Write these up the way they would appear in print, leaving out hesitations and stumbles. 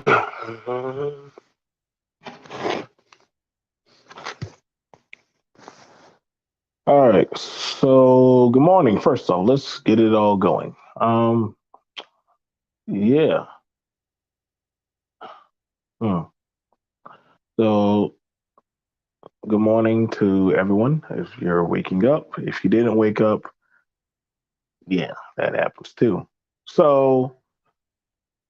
All right. So, good morning. First off, let's get it all going. Yeah. Hmm. So, good morning to everyone. If you're waking up, if you didn't wake up, yeah, that happens too. So,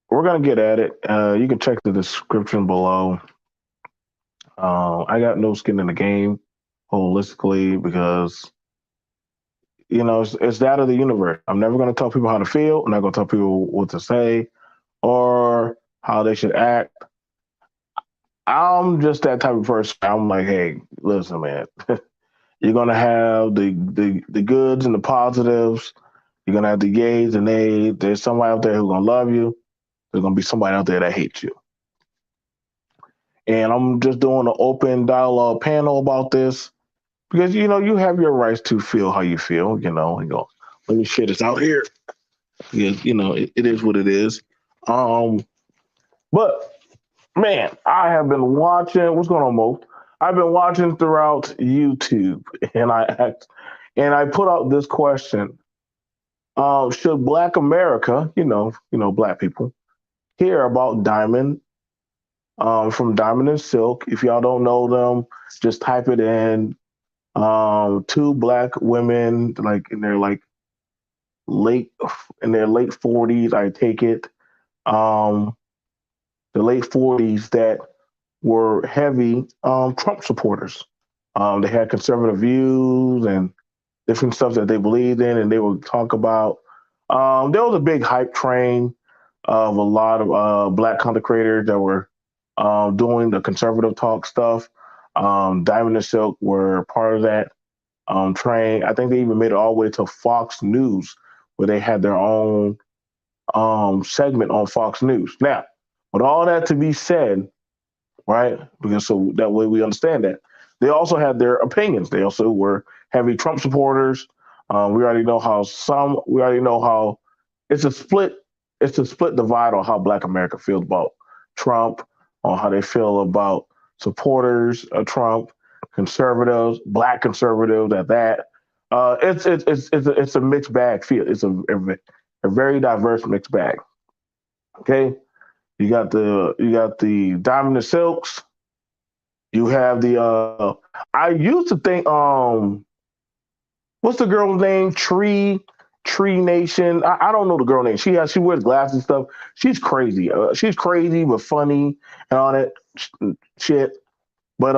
we're gonna get at it. You can check the description below. I got no skin in the game, holistically, because it's that of the universe. I'm never gonna tell people how to feel. I'm not gonna tell people what to say or how they should act. I'm just that type of person. I'm like, hey, listen, man, you're gonna have the goods and the positives. You're gonna have the yays and nays. There's somebody out there who's gonna love you. There's gonna be somebody out there that hates you. And I'm just doing an open dialogue panel about this because you have your rights to feel how you feel. Let me share this out here because it is what it is. Um, but man, I have been watching. What's going on, Mo? I've been watching throughout YouTube, and I put out this question: should Black America, Black people, hear about Diamond from Diamond and Silk? If y'all don't know them, just type it in. Two Black women, like late in their late 40s, I take it. Um, the late 40s that were heavy Trump supporters. They had conservative views and different stuff that they believed in, and they would talk about. There was a big hype train of a lot of Black content creators that were doing the conservative talk stuff. Diamond and Silk were part of that train. I think they even made it all the way to Fox News, where they had their own segment on Fox News. Now, with all that to be said, right? Because so that way we understand that. They also had their opinions. They also were heavy Trump supporters. We already know how it's a split. It's a split divide on how Black America feels about Trump, on how they feel about supporters of Trump, conservatives, Black conservatives at that. It's a mixed bag feel. It's a very diverse mixed bag. Okay, you got the Diamond and Silks. You have the I used to think what's the girl's name? Tree Nation. I don't know the girl name. She wears glasses and stuff. She's crazy. She's crazy but funny and all that shit. But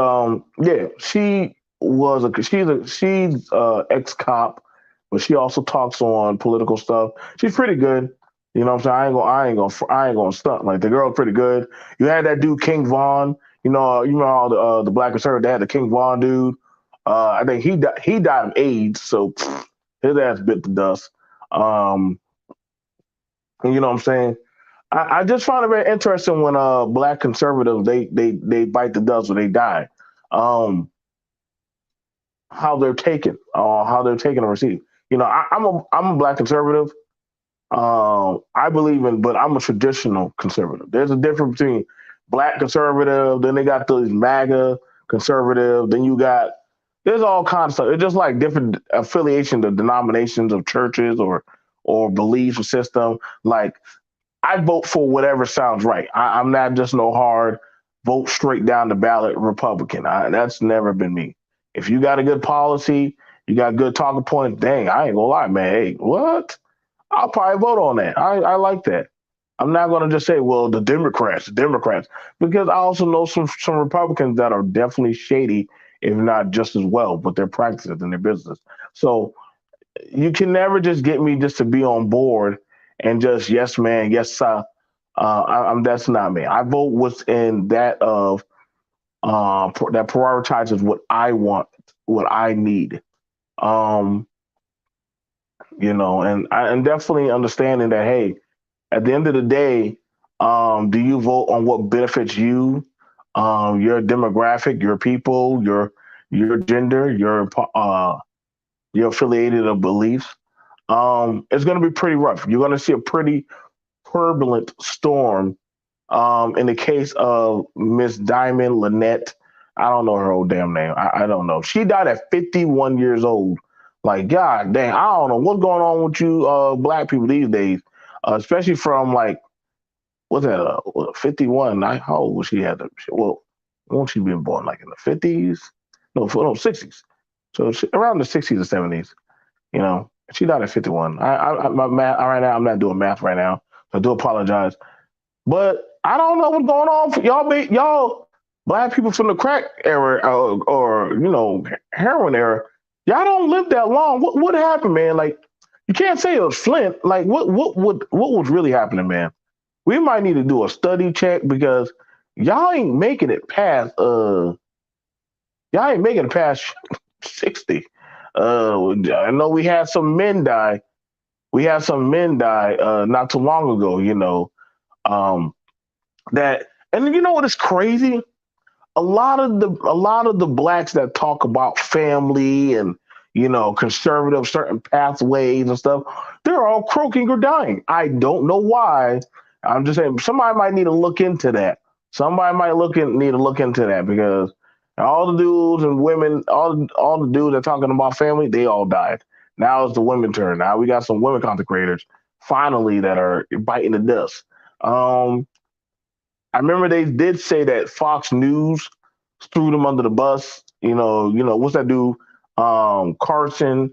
yeah, she's ex cop, but she also talks on political stuff. She's pretty good. You know what I'm saying? I ain't gonna stunt. Like the girl's pretty good. You had that dude King Von. You know all the black conservative. They had the King Von dude. I think he died of AIDS, so his ass bit the dust. Um, and you know what I'm saying? I just find it very interesting when black conservatives they bite the dust or they die. Um, how they're taken and received. I'm a black conservative. I believe in, but I'm a traditional conservative. There's a difference between black conservative, then they got those MAGA conservative, then you got there's all kinds of stuff. It's just like different affiliations of denominations of churches or beliefs or system. Like I vote for whatever sounds right. I'm not just no hard vote straight down the ballot Republican. That's never been me. If you got a good policy, you got good talking points. Dang, I ain't gonna lie, man. Hey, what? I'll probably vote on that. I like that. I'm not gonna just say, well, the Democrats, because I also know some Republicans that are definitely shady, if not just as well, but their practices and their business. So you can never just get me just to be on board and just yes man, yes sir. I'm That's not me. I vote what's in that of that prioritizes what I want, what I need. Um, and definitely understanding that hey, at the end of the day, do you vote on what benefits you, your demographic, your people, your gender, your affiliated of beliefs? It's going to be pretty rough. You're going to see a pretty turbulent storm In the case of Miss Diamond Lynette, I don't know her old damn name. I don't know. She died at 51 years old. Like, God dang, I don't know what's going on with you black people these days, especially from like, what's that, 51? How old was she? Well, won't she been born like in the 50s? No, 60s. So around the 60s or 70s, you know, she died at 51. My math, right now, I'm not doing math right now. So I do apologize. But I don't know what's going on for y'all. Y'all black people from the crack era or heroin era. Y'all don't live that long. What happened, man? Like you can't say it was Flint. Like what was really happening, man? We might need to do a study check because y'all ain't making it past y'all ain't making it past 60. I know we had some men die. We had some men die not too long ago. Um, that and you know what is crazy? A lot of the blacks that talk about family and conservative certain pathways and stuff, they're all croaking or dying. I don't know why. I'm just saying somebody might need to look into that. Somebody might need to look into that because all the dudes and women, all the dudes that are talking about family, they all died. Now it's the women turn. Now we got some women content creators finally that are biting the dust. Um, I remember they did say that Fox News threw them under the bus. What's that dude? Carson.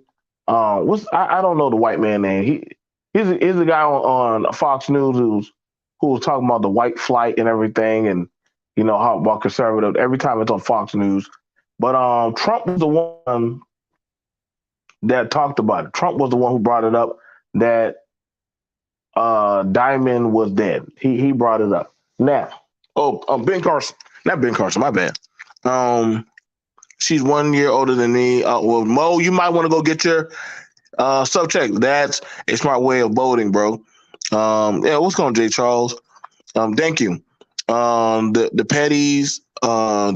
I don't know the white man name. He's a guy on Fox News who was talking about the white flight and everything, and how about conservative every time it's on Fox News. But Trump was the one that talked about it. Trump was the one who brought it up that Diamond was dead. He brought it up. Now, Ben Carson, not Ben Carson, my bad. She's 1 year older than me. Well, Mo, you might want to go get your stuff checked. That's a smart way of voting, bro. Yeah, what's going on, Jay Charles? Thank you. The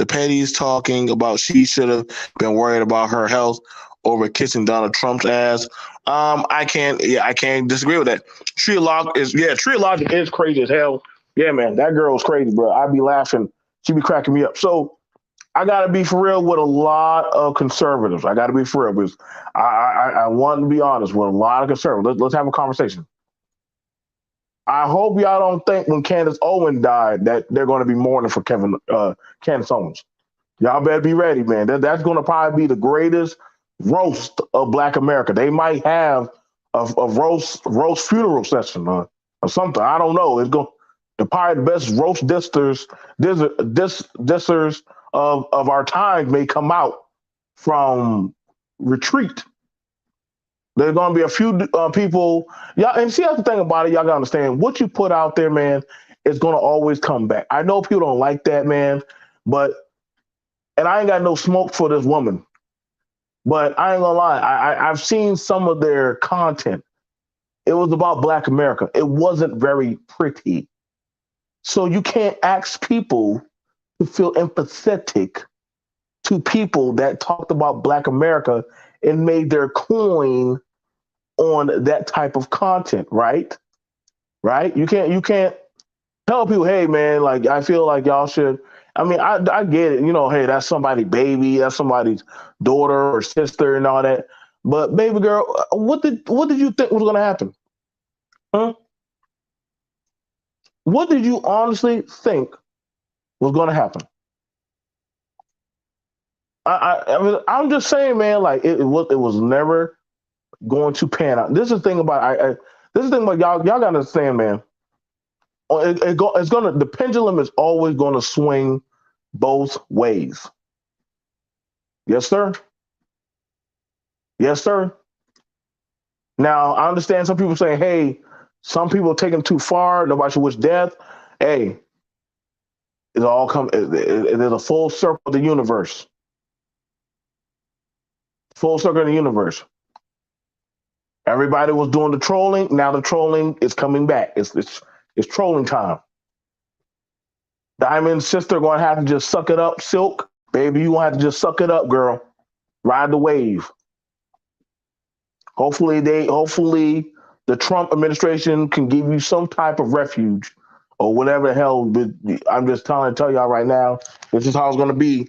petties talking about she should have been worried about her health over kissing Donald Trump's ass. I can't disagree with that. Tree Logic is crazy as hell. Yeah, man, that girl's crazy, bro. I'd be laughing. She'd be cracking me up. So I got to be for real with a lot of conservatives. I got to be for real because I want to be honest with a lot of conservatives. Let's have a conversation. I hope y'all don't think when Candace Owens died that they're going to be mourning for Candace Owens. Y'all better be ready, man. That's going to probably be the greatest roast of Black America. They might have a roast funeral session or something. I don't know. It's going to probably the best roast dissers of our time may come out from retreat. There's going to be a few people. Y'all, and see, that's the thing about it. Y'all got to understand what you put out there, man, is going to always come back. I know people don't like that, man, and I ain't got no smoke for this woman, but I ain't going to lie. I've seen some of their content. It was about Black America. It wasn't very pretty. So you can't ask people to feel empathetic to people that talked about Black America and made their coin on that type of content, right? Right? You can't tell people, hey man, like I feel like y'all should. I mean, I get it, hey, that's somebody's baby, that's somebody's daughter or sister and all that. But baby girl, what did you think was gonna happen? Huh? What did you honestly think was gonna happen? I'm just saying, man, like it was never going to pan out. This is the thing about this is the thing about y'all. Y'all gotta understand, man. The pendulum is always going to swing both ways. Yes, sir. Yes, sir. Now I understand some people saying, "Hey, some people take them too far. Nobody should wish death." Hey, it all come. It is a full circle of the universe. Full circle of the universe. Everybody was doing the trolling. Now the trolling is coming back. It's trolling time. Diamond's sister going to have to just suck it up. Silk, baby, you going to have to just suck it up, girl. Ride the wave. Hopefully the Trump administration can give you some type of refuge or whatever the hell. But I'm just trying to tell y'all right now, this is how it's going to be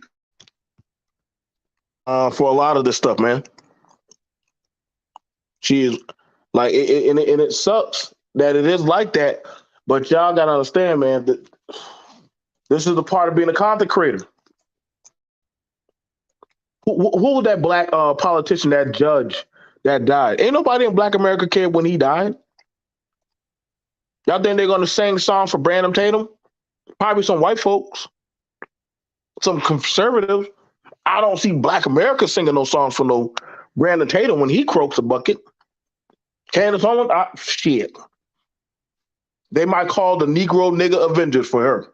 for a lot of this stuff, man. She is like, and it sucks that it is like that. But y'all got to understand, man, that this is the part of being a content creator. Who was that black politician, that judge that died? Ain't nobody in Black America cared when he died. Y'all think they're going to sing songs for Brandon Tatum? Probably some white folks, some conservatives. I don't see Black America singing no songs for no Brandon Tatum when he croaks a bucket. Candace Owens, shit. They might call the Negro nigga Avengers for her.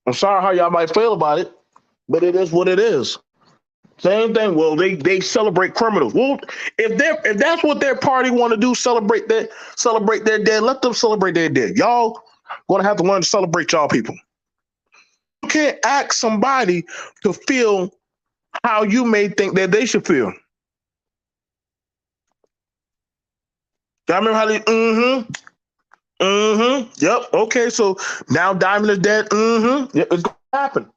I'm sorry how y'all might feel about it, but it is what it is. Same thing. Well, they celebrate criminals. Well, if that's what their party want to do, celebrate their dead. Let them celebrate their dead. Y'all gonna have to learn to celebrate y'all people. You can't ask somebody to feel how you may think that they should feel. Y'all remember how they? Yep. Okay. So now Diamond is dead. Yep, it's gonna happen.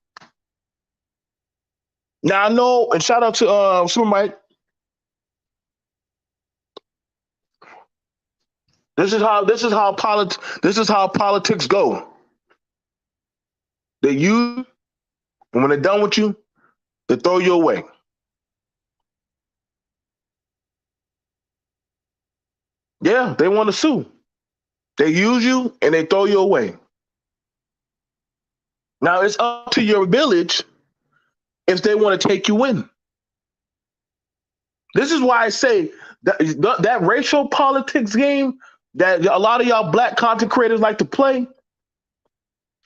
Now I know, and shout out to Super Mike. This is how politics go. They use, and when they're done with you, they throw you away. Yeah, they want to sue. They use you and they throw you away. Now it's up to your village if they want to take you in. This is why I say that racial politics game that a lot of y'all black content creators like to play.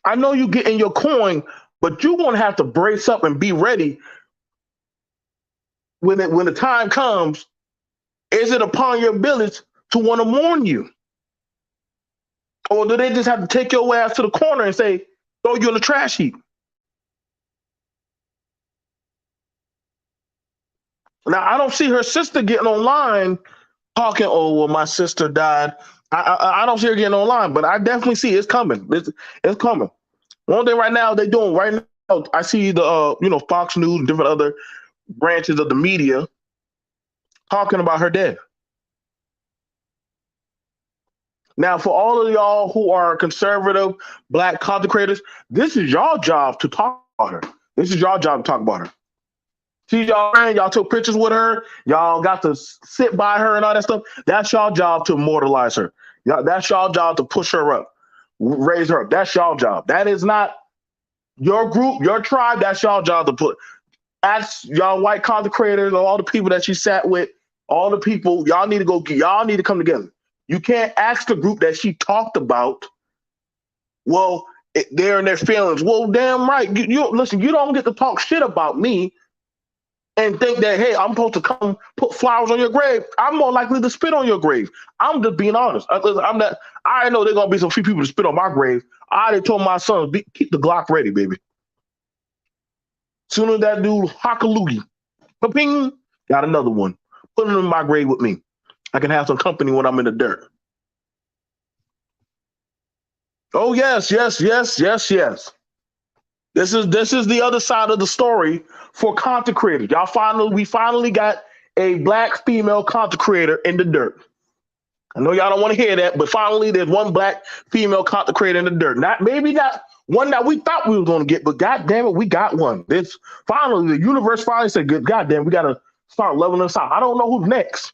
I know you getting your coin, but you're gonna have to brace up and be ready when the time comes. Is it upon your village to want to mourn you? Or do they just have to take your ass to the corner and say, throw you in the trash heap? Now, I don't see her sister getting online talking, oh, well, my sister died. I don't see her getting online, but I definitely see it's coming. It's coming. One thing right now they're doing right now, I see the Fox News and different other branches of the media talking about her death. Now, for all of y'all who are conservative black content creators, this is y'all job to talk about her. This is y'all job to talk about her. See y'all took pictures with her. Y'all got to sit by her and all that stuff. That's y'all job to immortalize her. That's y'all job to push her up, raise her up. That's y'all job. That is not your group, your tribe. That's y'all job to put. Ask y'all white content creators, all the people that she sat with, all the people. Y'all need to go. Y'all need to come together. You can't ask the group that she talked about. Well, they're in their feelings. Well, damn right. You listen. You don't get to talk shit about me and think that, hey, I'm supposed to come put flowers on your grave. I'm more likely to spit on your grave. I'm just being honest. I'm not. I know there's gonna be some few people to spit on my grave. I already told my son, keep the Glock ready, baby. Soon as that dude hockaloogie, ping, got another one. Put him in my grave with me. I can have some company when I'm in the dirt. Oh yes. This is the other side of the story for content creators. We finally got a black female content creator in the dirt. I know y'all don't want to hear that, but finally there's one black female content creator in the dirt. Maybe not one that we thought we were going to get, but god damn it, we got one. This finally the universe finally said, god damn, we got to start leveling this out. I don't know who's next.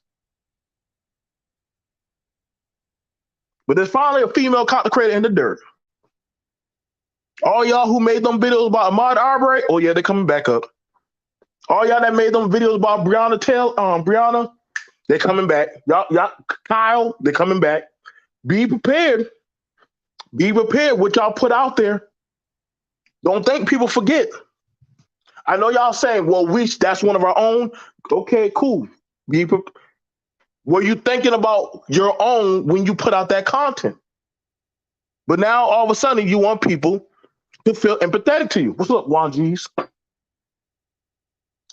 But there's finally a female content creator in the dirt. All y'all who made them videos about Ahmaud Arbery, oh yeah, they're coming back up. All y'all that made them videos about Breonna, they're coming back. Y'all, Kyle, they're coming back. Be prepared. Be prepared what y'all put out there. Don't think people forget. I know y'all saying, well, that's one of our own. Okay, cool. Were you thinking about your own when you put out that content? But now all of a sudden you want people to feel empathetic to you. What's up, Juan G's?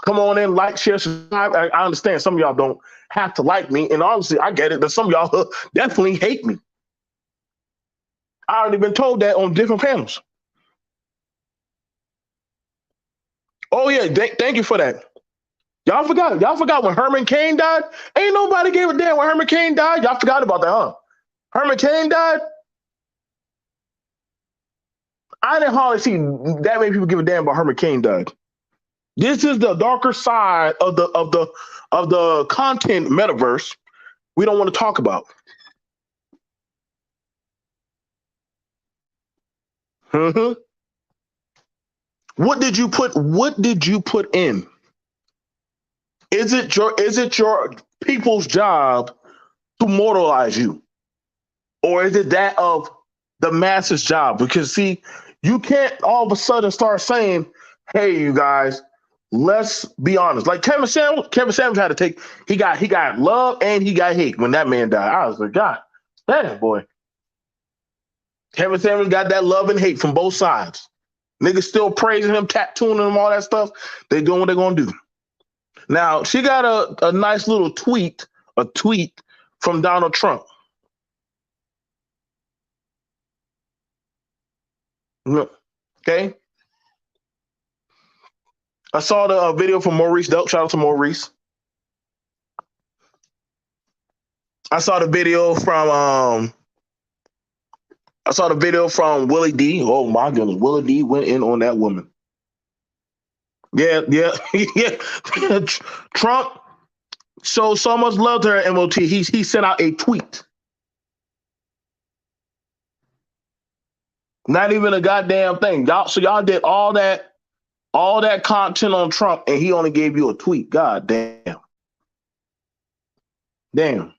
Come on in, like, share, subscribe. I understand some of y'all don't have to like me, and honestly, I get it. But some of y'all definitely hate me. I already been told that on different panels. Oh yeah, thank you for that. Y'all forgot. Y'all forgot when Herman Cain died. Ain't nobody gave a damn when Herman Cain died. Y'all forgot about that, huh? Herman Cain died. I didn't hardly see that many people give a damn about Herman Cain died. This is the darker side of the content metaverse we don't want to talk about. Mm-hmm. What did you put in? Is it your people's job to mortalize you? Or is it that of the masses' job? Because see, you can't all of a sudden start saying, "Hey, you guys, let's be honest." Like Kevin Samuels had to take. He got love and he got hate when that man died. I was like, God, damn boy. Kevin Samuels got that love and hate from both sides. Niggas still praising him, tattooing him, all that stuff. They doing what they're gonna do. Now she got a nice little tweet from Donald Trump. Okay. I saw the video from Maurice Delk. Shout out to Maurice. I saw the video from Willie D. Oh my goodness, Willie D went in on that woman. Yeah, yeah, yeah. Trump showed so much love to her MOT. He sent out a tweet. Not even a goddamn thing. Y'all did all that content on Trump, and he only gave you a tweet. God damn. Damn.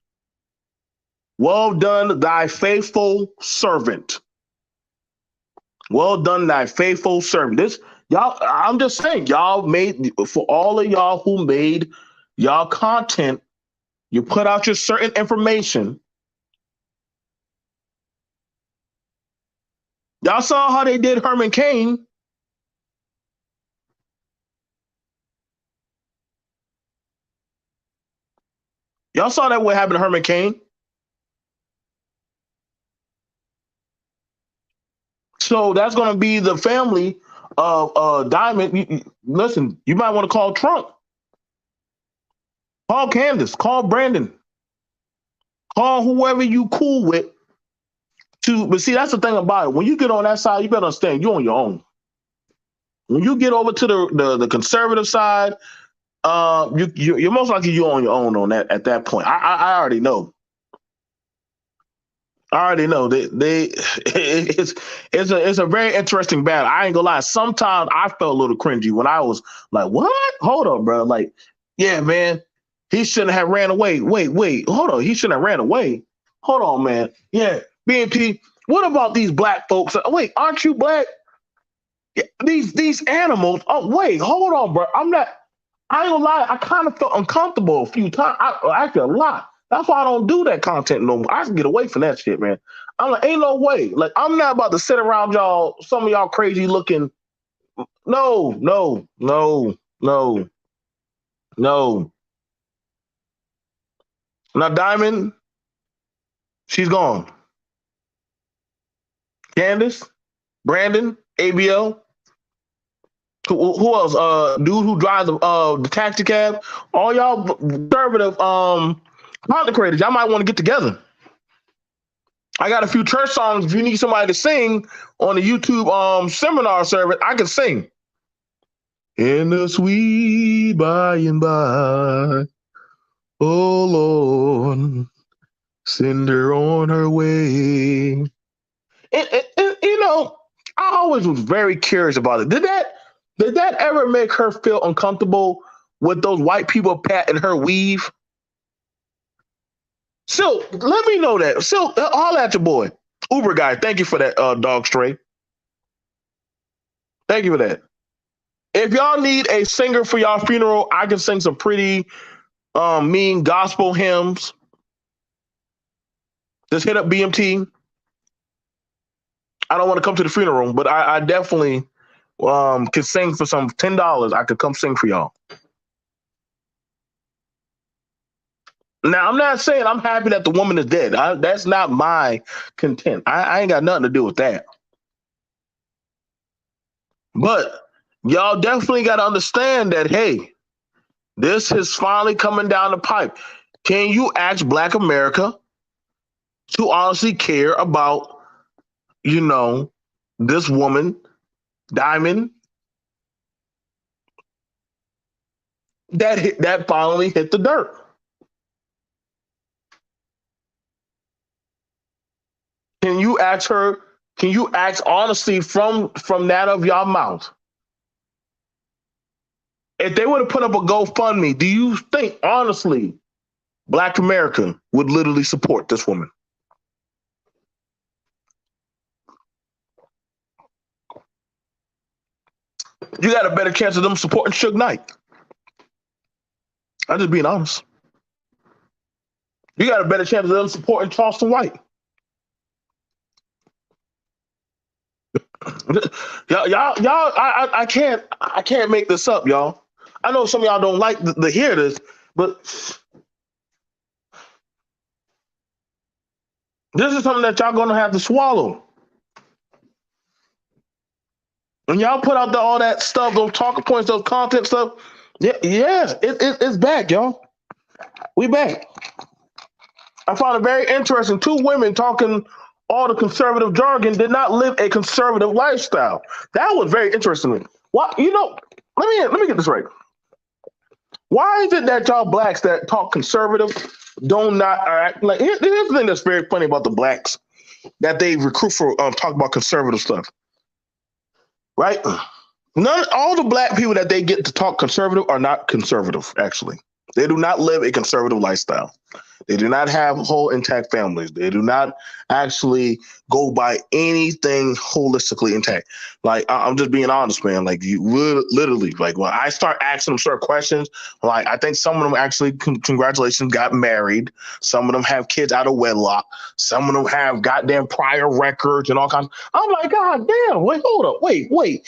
Well done, thy faithful servant. Well done, thy faithful servant. This y'all, I'm just saying, y'all made for all of y'all who made y'all content, you put out your certain information. Y'all saw how they did Herman Cain. Y'all saw that what happened to Herman Cain. So that's going to be the family of Diamond. Listen, you might want to call Trump. Call Candace. Call Brandon. Call whoever you cool with. But see, that's the thing about it. When you get on that side, you better understand you're on your own. When you get over to the conservative side, you're most likely you're on your own on that at that point. I already know. I already know it's a very interesting battle. I ain't gonna lie. Sometimes I felt a little cringy when I was like, "What? Hold up, bro! Like, yeah, man, he shouldn't have ran away. Wait, hold on, he shouldn't have ran away. Hold on, man. Yeah, BNP. What about these black folks? Wait, aren't you black? Yeah, these animals. Oh, wait, hold on, bro. I'm not. I ain't gonna lie. I kind of felt uncomfortable a few times. Actually, a lot. That's why I don't do that content no more. I can get away from that shit, man. I'm like, ain't no way. Like, I'm not about to sit around y'all, some of y'all crazy looking. No, no, no, no, no. Now, Diamond, she's gone. Candace, Brandon, ABL. Who else? Dude who drives the taxi cab. All y'all conservative content creators. Y'all might want to get together. I got a few church songs. If you need somebody to sing on the YouTube seminar service, I can sing. In the sweet by and by, oh Lord, send her on her way. And you know, I always was very curious about it. Did that ever make her feel uncomfortable with those white people patting her weave? So let me know that. So holla at your boy. Uber guy, thank you for that, dog stray. Thank you for that. If y'all need a singer for y'all funeral, I can sing some pretty mean gospel hymns. Just hit up BMT. I don't want to come to the funeral, but I definitely can sing for some $10. I could come sing for y'all. Now, I'm not saying I'm happy that the woman is dead. That's not my content. I ain't got nothing to do with that. But y'all definitely got to understand that, hey, this is finally coming down the pipe. Can you ask Black America to honestly care about, you know, this woman, Diamond, that finally hit the dirt? Can you ask her? Can you ask honestly from that of y'all mouth? If they would have put up a GoFundMe, do you think honestly Black America would literally support this woman? You got a better chance of them supporting Suge Knight. I'm just being honest. You got a better chance of them supporting Charleston White. Y'all, I can't make this up, y'all. I know some of y'all don't like to hear this, but this is something that y'all gonna have to swallow. When y'all put out all that stuff, those talking points, those content stuff, it's back, y'all. We back. I found it very interesting. Two women talking all the conservative jargon did not live a conservative lifestyle. That was very interesting. Why? Let me get this right. Why is it that y'all blacks that talk conservative don't not act like? Here's the thing that's very funny about the blacks that they recruit for talk about conservative stuff, right? All the black people that they get to talk conservative are not conservative. Actually, they do not live a conservative lifestyle. They do not have whole intact families. They do not actually go by anything holistically intact. Like I'm just being honest, man. Like you literally, like when I start asking them certain questions, like I think some of them actually, congratulations, got married. Some of them have kids out of wedlock. Some of them have goddamn prior records and all kinds. I'm like, God damn! Wait, hold up! Wait!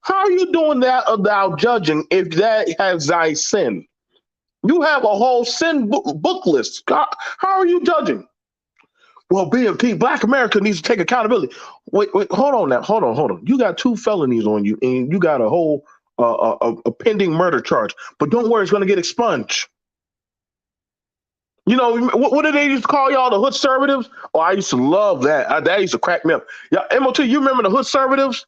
How are you doing that without judging if that has thy sin? You have a whole sin book list. How are you judging? Well, BMP, Black America needs to take accountability. Wait, hold on now. Hold on. You got 2 felonies on you, and you got a whole a pending murder charge. But don't worry, it's going to get expunged. You know, what did they used to call y'all, the hood conservatives? Oh, I used to love that. That used to crack me up. Yeah, MOT, you remember the hood conservatives?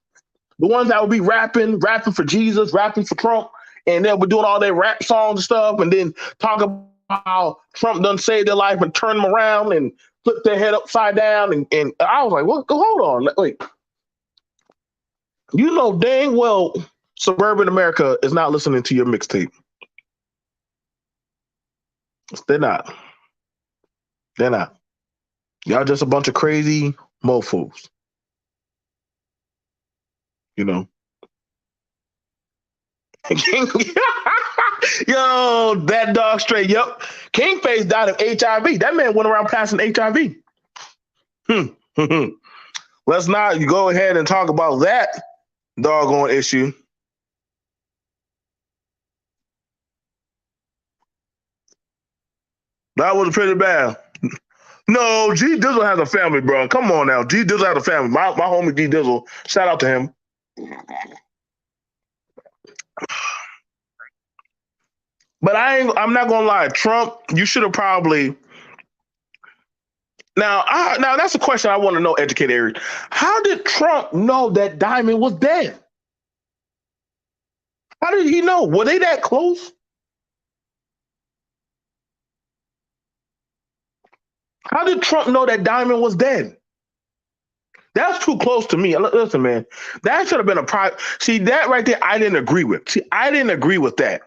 The ones that would be rapping for Jesus, rapping for Trump, and they'll be doing all their rap songs and stuff, and then talk about how Trump done saved their life and turn them around and flip their head upside down. And I was like, well, hold on. Wait. You know dang well suburban America is not listening to your mixtape. They're not. They're not. Y'all just a bunch of crazy mofos. You know. Yo, that dog straight. Yep. Kingface died of HIV. That man went around passing HIV. Let's not go ahead and talk about that doggone issue. That was pretty bad. No, G Dizzle has a family, bro. Come on now. G Dizzle has a family. My homie G Dizzle, shout out to him. But I'm not gonna lie, Trump, you should have probably now that's a question I want to know, educated Eric. How did Trump know that Diamond was dead? How did he know? Were they that close? How did Trump know that Diamond was dead? That's too close to me. Listen, man, that should have been a private. See, that right there, I didn't agree with. See, I didn't agree with that.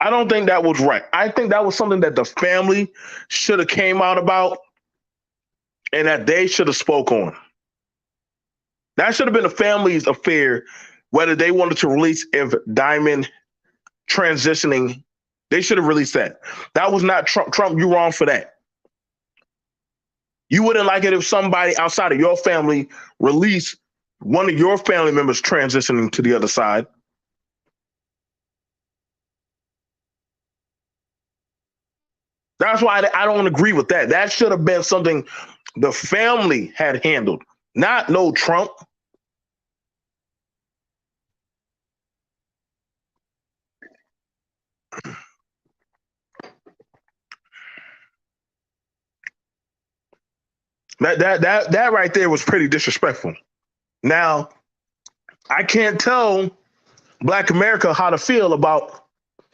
I don't think that was right. I think that was something that the family should have came out about and that they should have spoke on. That should have been a family's affair, whether they wanted to release if Diamond transitioning, they should have released that. That was not Trump. Trump, you wrong for that. You wouldn't like it if somebody outside of your family released one of your family members transitioning to the other side. That's why I don't agree with that. That should have been something the family had handled, not no Trump. That right there was pretty disrespectful. Now, I can't tell Black America how to feel about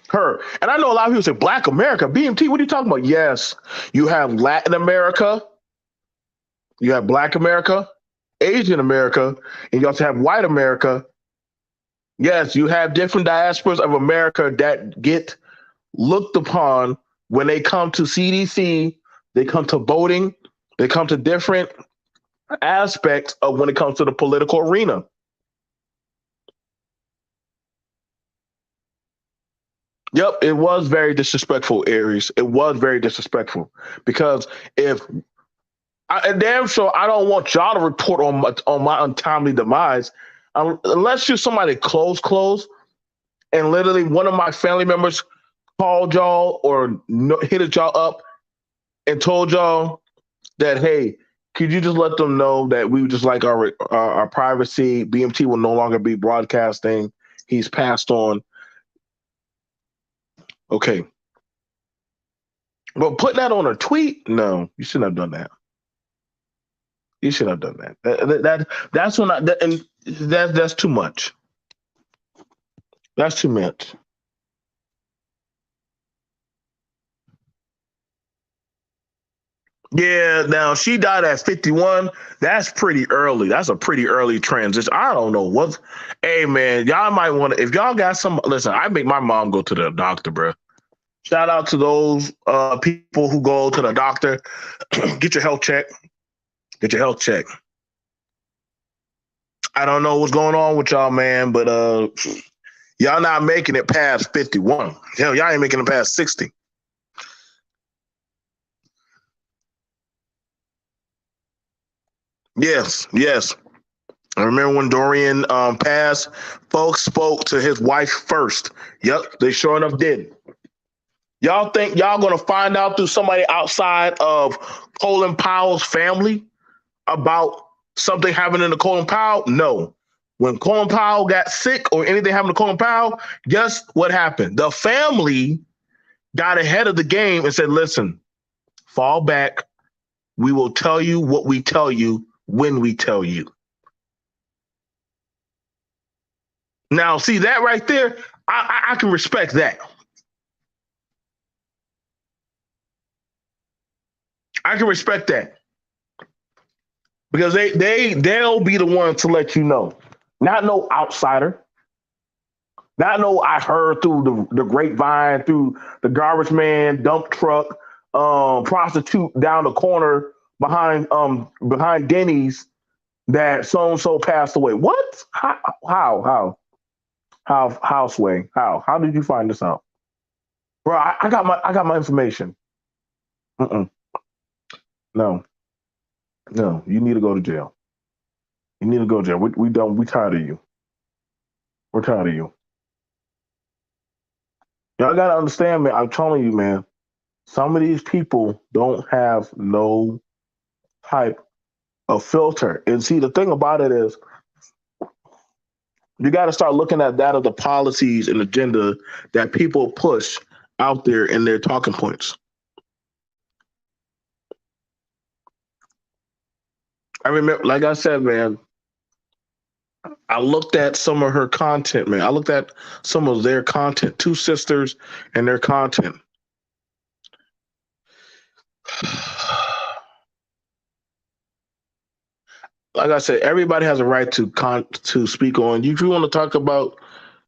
her. And I know a lot of people say Black America, BMT, what are you talking about? Yes, you have Latin America, you have Black America, Asian America, and you also have white America. Yes, you have different diasporas of America that get looked upon when they come to CDC, they come to voting, they come to different aspects of when it comes to the political arena. Yep, it was very disrespectful, Aries. It was very disrespectful because if and damn sure I don't want y'all to report on my untimely demise, unless you're somebody close, and literally one of my family members called y'all or hit y'all up and told y'all that, hey, could you just let them know that we would just like our privacy? BMT will no longer be broadcasting. He's passed on. Okay. But put that on a tweet? No, you shouldn't have done that. You should have done that. That's when and that's too much. That's too much. Yeah, now she died at 51. That's pretty early. That's a pretty early transition. I don't know what. Hey man, y'all might want to. If y'all got some, listen. I make my mom go to the doctor, bro. Shout out to those people who go to the doctor. Get your health check. Get your health check. I don't know what's going on with y'all, man, but y'all not making it past 51. Hell, y'all ain't making it past 60. Yes, yes. I remember when Dorian passed, folks spoke to his wife first. Yep, they sure enough did. Y'all think y'all gonna find out through somebody outside of Colin Powell's family about something happening to Colin Powell? No. When Colin Powell got sick or anything happened to Colin Powell, guess what happened? The family got ahead of the game and said, listen, fall back. We will tell you what we tell you when we tell you. Now, see that right there? I can respect that. I can respect that because they'll be the ones to let you know, not no outsider, not no I heard through the grapevine, through the garbage man, dump truck, prostitute down the corner behind Denny's that so and so passed away. What? How Sway? How did you find this out, bro? I got my information. Mm-mm. No, no, you need to go to jail. You need to go to jail. We don't. We tired of you. We're tired of you. Y'all gotta understand, man. I'm telling you, man. Some of these people don't have no type of filter. And see, the thing about it is, you got to start looking at that of the policies and agenda that people push out there in their talking points. I remember, like I said, man, I looked at some of her content, man. I looked at some of their content, two sisters and their content. Like I said, everybody has a right to speak on. If you want to talk about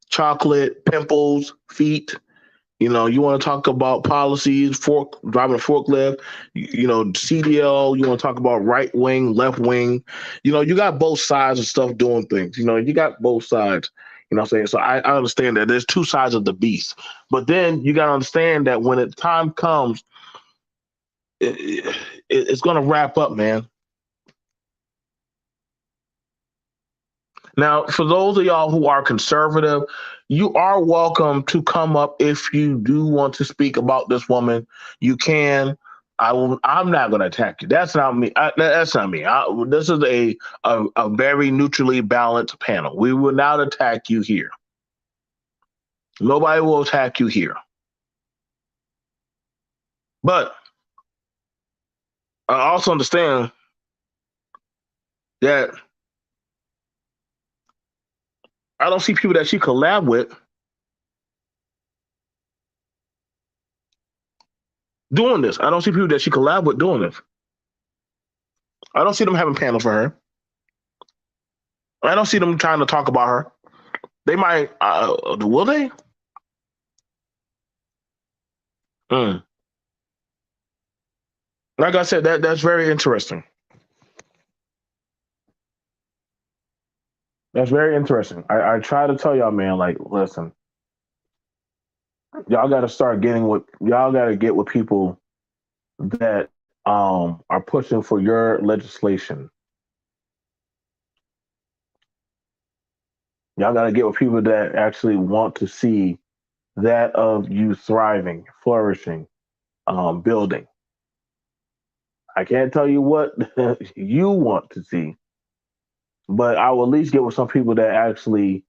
chocolate, pimples, feet, you want to talk about policies, driving a forklift, CDL, you want to talk about right wing, left wing. You got both sides of stuff doing things. You got both sides. You know what I'm saying? So I understand that there's two sides of the beast. But then you got to understand that when time comes, it's going to wrap up, man. Now, for those of y'all who are conservative, you are welcome to come up if you do want to speak about this woman. You can. I will. I'm not going to attack you. That's not me. That's not me. This is a very neutrally balanced panel. We will not attack you here. Nobody will attack you here. But I also understand that I don't see people that she collab with doing this. I don't see people that she collab with doing this. I don't see them having panels for her. I don't see them trying to talk about her. They might. Will they? Mm. Like I said, that's very interesting. That's very interesting. I try to tell y'all, man, like, listen, y'all got to start getting what y'all got to get with people that are pushing for your legislation. Y'all got to get with people that actually want to see that of you thriving, flourishing, building. I can't tell you what you want to see, but I will at least get with some people that actually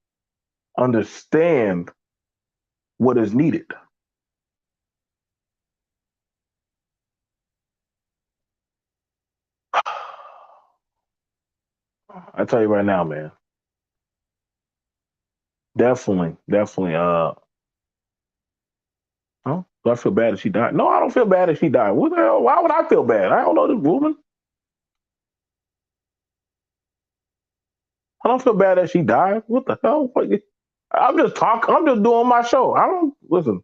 understand what is needed. I tell you right now, man. Definitely, definitely. Huh? Do I feel bad if she died? No, I don't feel bad if she died. What the hell? Why would I feel bad? I don't know this woman. I don't feel bad that she died. What the hell? I'm just talking. I'm just doing my show. I don't listen.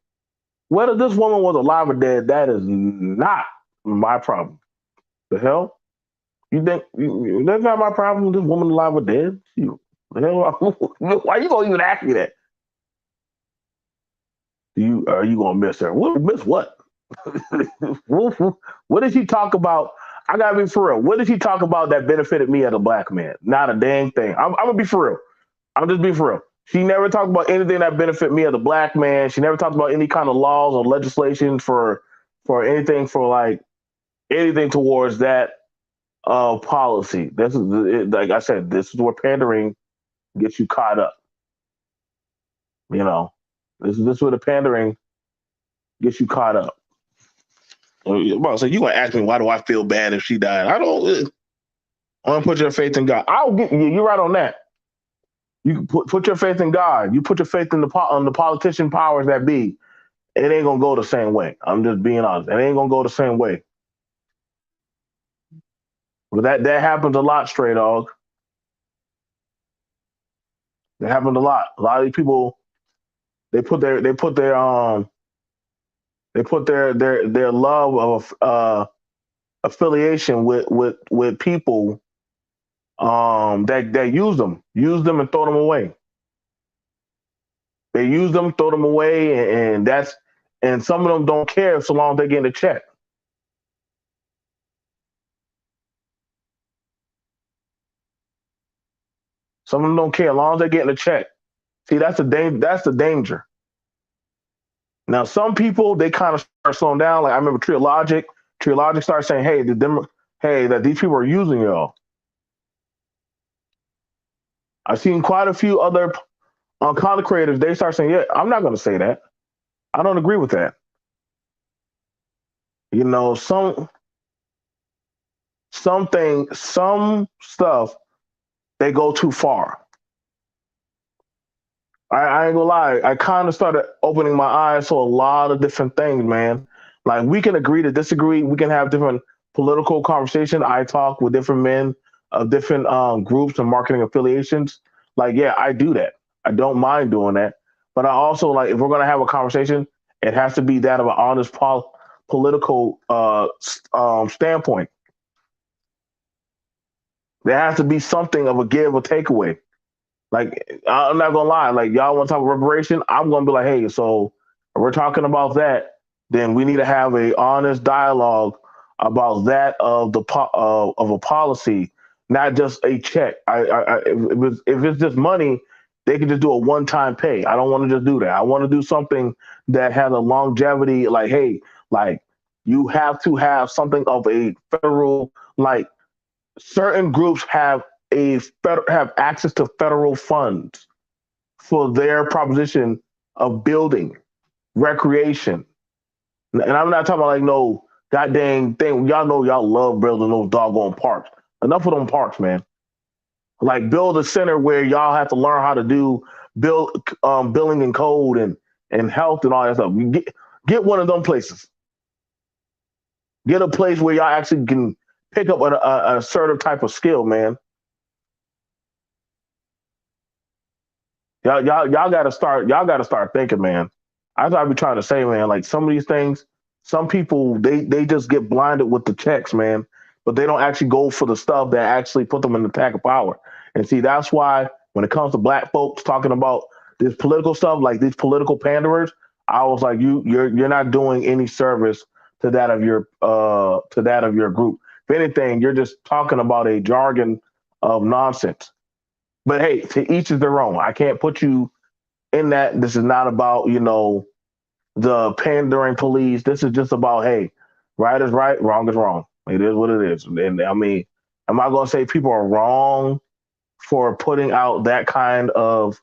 Whether this woman was alive or dead, that is not my problem. The hell? You think that's not my problem? This woman alive or dead? You, the hell? Why you gonna even ask me that? You are you gonna miss her? What miss what? What did she talk about? I gotta be for real. What did she talk about that benefited me as a black man? Not a dang thing. I'm gonna be for real. I'm just being for real. She never talked about anything that benefited me as a black man. She never talked about any kind of laws or legislation for anything for like anything towards that policy. This is like I said. This is where pandering gets you caught up. You know, this is where the pandering gets you caught up. Well, so you gonna ask me why do I feel bad if she died? I don't. I want to put your faith in God. I'll get you. You're right on that. You put your faith in God. You put your faith in the politician powers that be. It ain't gonna go the same way. I'm just being honest. It ain't gonna go the same way. But that happens a lot, stray dog. It happens a lot. A lot of these people they put their their love of affiliation with people that use them and throw them away. They use them, throw them away, and that's and some of them don't care so long as they get a check. Some of them don't care as long as they're getting a check. See, that's the danger. That's the danger. Now, some people they kind of start slowing down. Like I remember Trilogic. Trilogic started saying, "Hey, hey, that these people are using y'all." I've seen quite a few other content creators. They start saying, "Yeah, I'm not going to say that. I don't agree with that." You know, some stuff they go too far. I ain't gonna lie. I kind of started opening my eyes to a lot of different things, man. Like we can agree to disagree. We can have different political conversation. I talk with different men of different groups and marketing affiliations. Like, yeah, I do that. I don't mind doing that. But I also like if we're gonna have a conversation, it has to be that of an honest political standpoint. There has to be something of a give or takeaway. Like I'm not gonna lie, like y'all want to talk reparation, I'm gonna be like, hey, so if we're talking about that, then we need to have a honest dialogue about that of of a policy, not just a check. If it's just money, they can just do a one-time pay. I don't want to just do that. I want to do something that has a longevity. Like, hey, like you have to have something of a federal. Like certain groups have access to federal funds for their proposition of building recreation. And I'm not talking about like no goddamn thing. Y'all know y'all love building those doggone parks. Enough of them parks, man. Like build a center where y'all have to learn how to do build billing and code and health and all that stuff. Get one of them places. Get a place where y'all actually can pick up a certain type of skill, man. Y'all got to start. Y'all got to start thinking, man. I be trying to say, man. Like some of these things, some people they just get blinded with the checks, man. But they don't actually go for the stuff that actually put them in the pack of power. And see, that's why when it comes to black folks talking about this political stuff, like these political panderers, I was like, you're not doing any service to that of your group. If anything, you're just talking about a jargon of nonsense. But hey, to each is their own. I can't put you in that. This is not about, the pandering police. This is just about, hey, right is right, wrong is wrong. It is what it is. And I mean, am I going to say people are wrong for putting out that kind of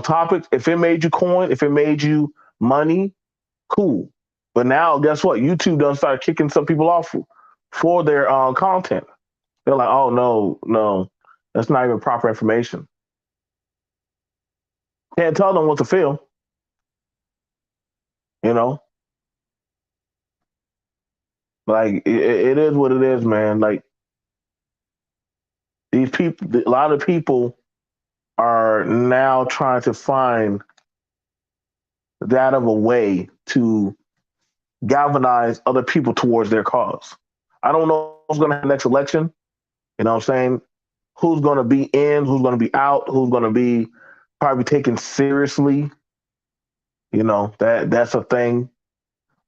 topics? If it made you coin, if it made you money, cool. But now, guess what? YouTube done start kicking some people off for their content. They're like, oh, no, that's not even proper information. Can't tell them what to feel, you know? Like, it is what it is, man. Like, these people, a lot of people are now trying to find that of a way to galvanize other people towards their cause. I don't know who's going to have the next election. You know what I'm saying? Who's going to be in, who's going to be out, who's going to be probably taken seriously. That's a thing.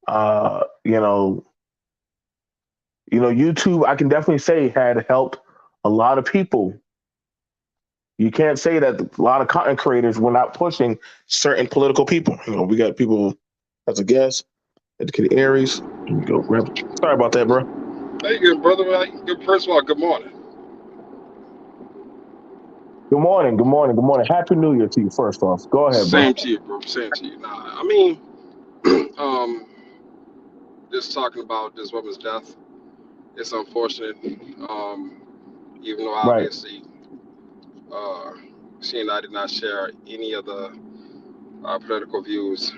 Uh, you know, YouTube, I can definitely say had helped a lot of people. You can't say that a lot of content creators were not pushing certain political people. We got people as a guest, Educated Aries. Here we go. Sorry about that, bro. Hey, good brother. First of all, good morning. Good morning. Good morning. Good morning. Happy New Year to you. First off, go ahead, bro. Same to you, bro. Same to you. Nah, I mean, um, just talking about this woman's death. It's unfortunate. Um, Even though Right. obviously, uh, she and I did not share any of the political views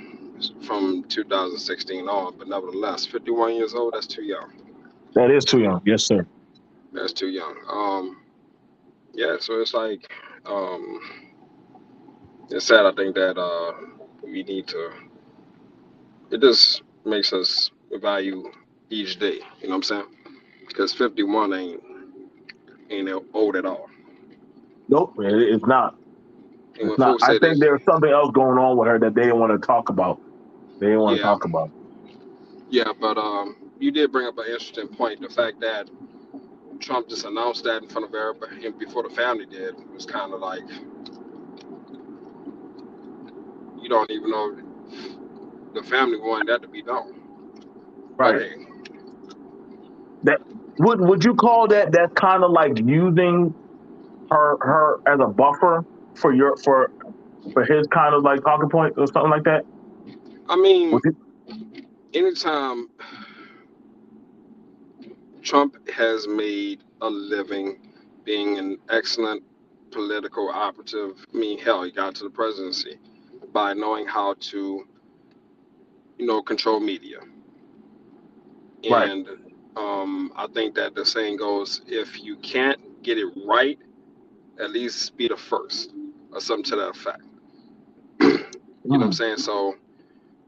from 2016 on, but nevertheless, 51 years old. That's too young. That is too young. Yes, sir. That's too young. Yeah. So it's like, um, it's sad. I think that we need to. It just makes us value each day. You know what I'm saying? Because 51 ain't old at all. Nope. It's not. And It's when not. folks I say think that, there's something else going on with her that they didn't want to talk about. They didn't want to yeah, talk about. yeah, but you did bring up an interesting point. The fact that Trump just announced that in front of everybody before the family did was kind of like you don't even know the family wanted that to be done. But Right. hey, That would you call that's kind of like using her as a buffer for his kind of like talking point or something like that? I mean, Would you, anytime Trump has made a living being an excellent political operative, I mean, hell, he got to the presidency by knowing how to, control media. right. And I think that the saying goes, if you can't get it right, at least be the first, or something to that effect. You know what I'm Mm, saying? So,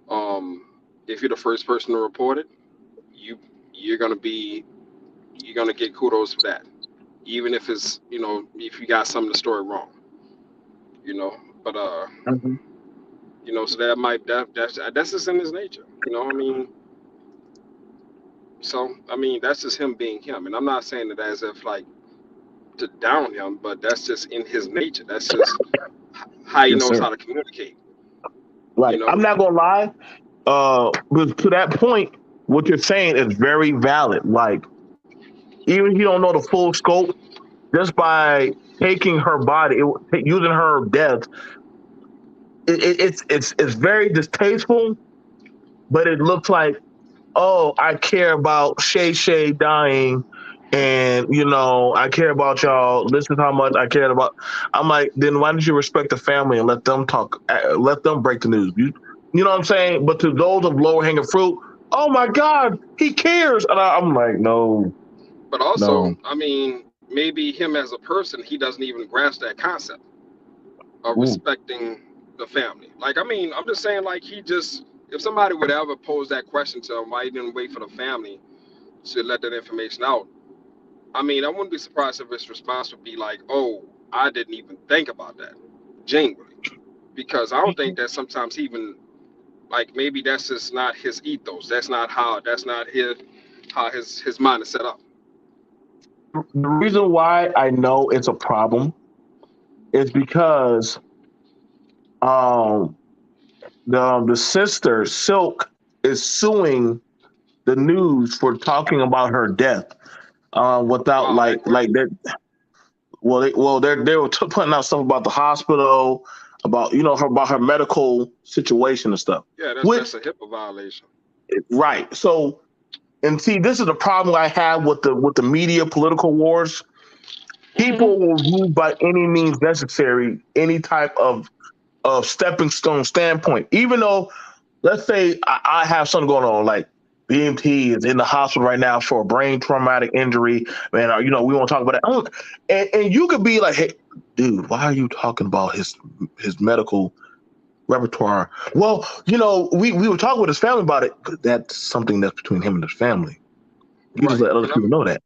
um, if you're the first person to report it, you you're gonna be you're gonna get kudos for that, even if it's if you got some of the story wrong, you know. But mhm. so that's just in his nature, I mean, so I mean that's just him being him, and I'm not saying it as if like to down him, but that's just in his nature. That's just how he Yes, knows sir. how to communicate. You Like, I'm know, not gonna lie. But to that point, what you're saying is very valid. Like, even if you don't know the full scope, just by taking her body, using her death, it's very distasteful. But it looks like, oh, I care about Shay Shay dying, and I care about y'all. This is how much I cared about. I'm like, then why don't you respect the family and let them talk, let them break the news? You know what I'm saying? But to those of lower hanging fruit, oh my God, he cares, and I'm like, no, but also, no. I mean, maybe him as a person, he doesn't even grasp that concept of Ooh. respecting the family. Like, I mean, I'm just saying, like, he just, if somebody would ever pose that question to him, why he didn't wait for the family to let that information out? I mean, I wouldn't be surprised if his response would be like, "Oh, I didn't even think about that," genuinely, because I don't think that sometimes he even like maybe that's just not his ethos. That's not how. That's not his mind is set up. The reason why I know it's a problem is because um the sister Silk is suing the news for talking about her death without Wow, that quick? like that. They were putting out stuff about the hospital, about her medical situation and stuff. Yeah, that's Which, a HIPAA violation. right? So, and see, this is the problem I have with the media political wars. People Hmm. will use by any means necessary any type of stepping stone standpoint, even though, let's say I have something going on, like BMT is in the hospital right now for a brain traumatic injury, man. We won't talk about it. And you could be like, hey, dude, why are you talking about his medical repertoire? Well, we were talking with his family about it, but that's something that's between him and his family. You just Right, let other and people know that.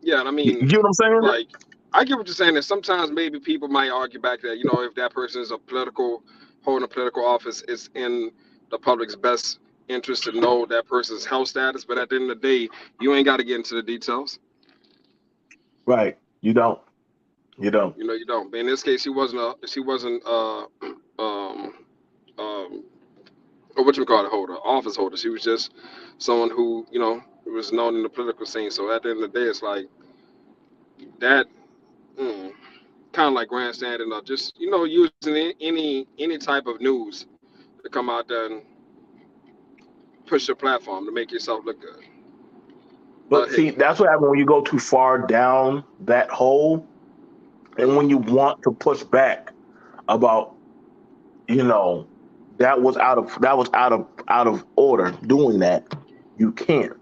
yeah, and I You mean, get what I'm saying? like, I get what you're saying. That sometimes maybe people might argue back that if that person is a political holding a political office, it's in the public's best interest to know that person's health status. But at the end of the day, you ain't got to get into the details. Right. You don't. You don't. You don't. But in this case, she wasn't um um or what you call it holder, office holder. She was just someone who was known in the political scene. So at the end of the day, it's like that. Mm, kind of like grandstanding or just using any type of news to come out there and push your platform to make yourself look good. But But see, hey, that's what happens when you go too far down that hole, and when you want to push back about you know that was out of order doing that, you can't,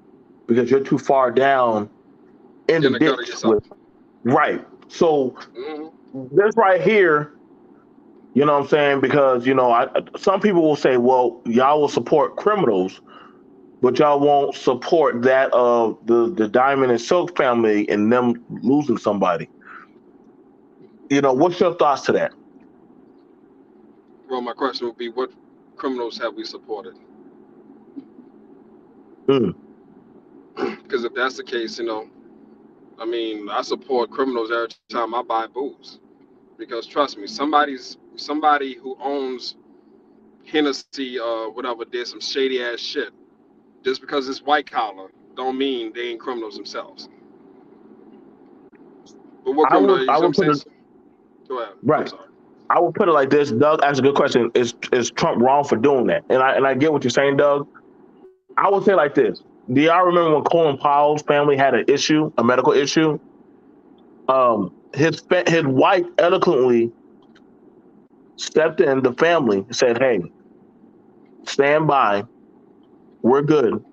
because you're too far down in you're the in the gutter ditch yourself. with. Right. So Hmm. this right here, what I'm saying, because some people will say, well, y'all will support criminals, but y'all won't support that of the Diamond and Silk family and them losing somebody. What's your thoughts to that? Well, my question would be, what criminals have we supported? Mm, Because if that's the case, I mean, I support criminals every time I buy booze. Because trust me, somebody who owns Hennessy, whatever, did some shady ass shit. Just because it's white collar, don't mean they ain't criminals themselves. But what I criminal? would You I see what I'm would put saying? it Go ahead. I'm right. sorry. I would put it like this. Doug asked a good question. Is Trump wrong for doing that? And I get what you're saying, Doug. I would say like this. Do y'all remember when Colin Powell's family had an issue, a medical issue? His wife eloquently stepped in the family and said, "Hey, stand by. We're good.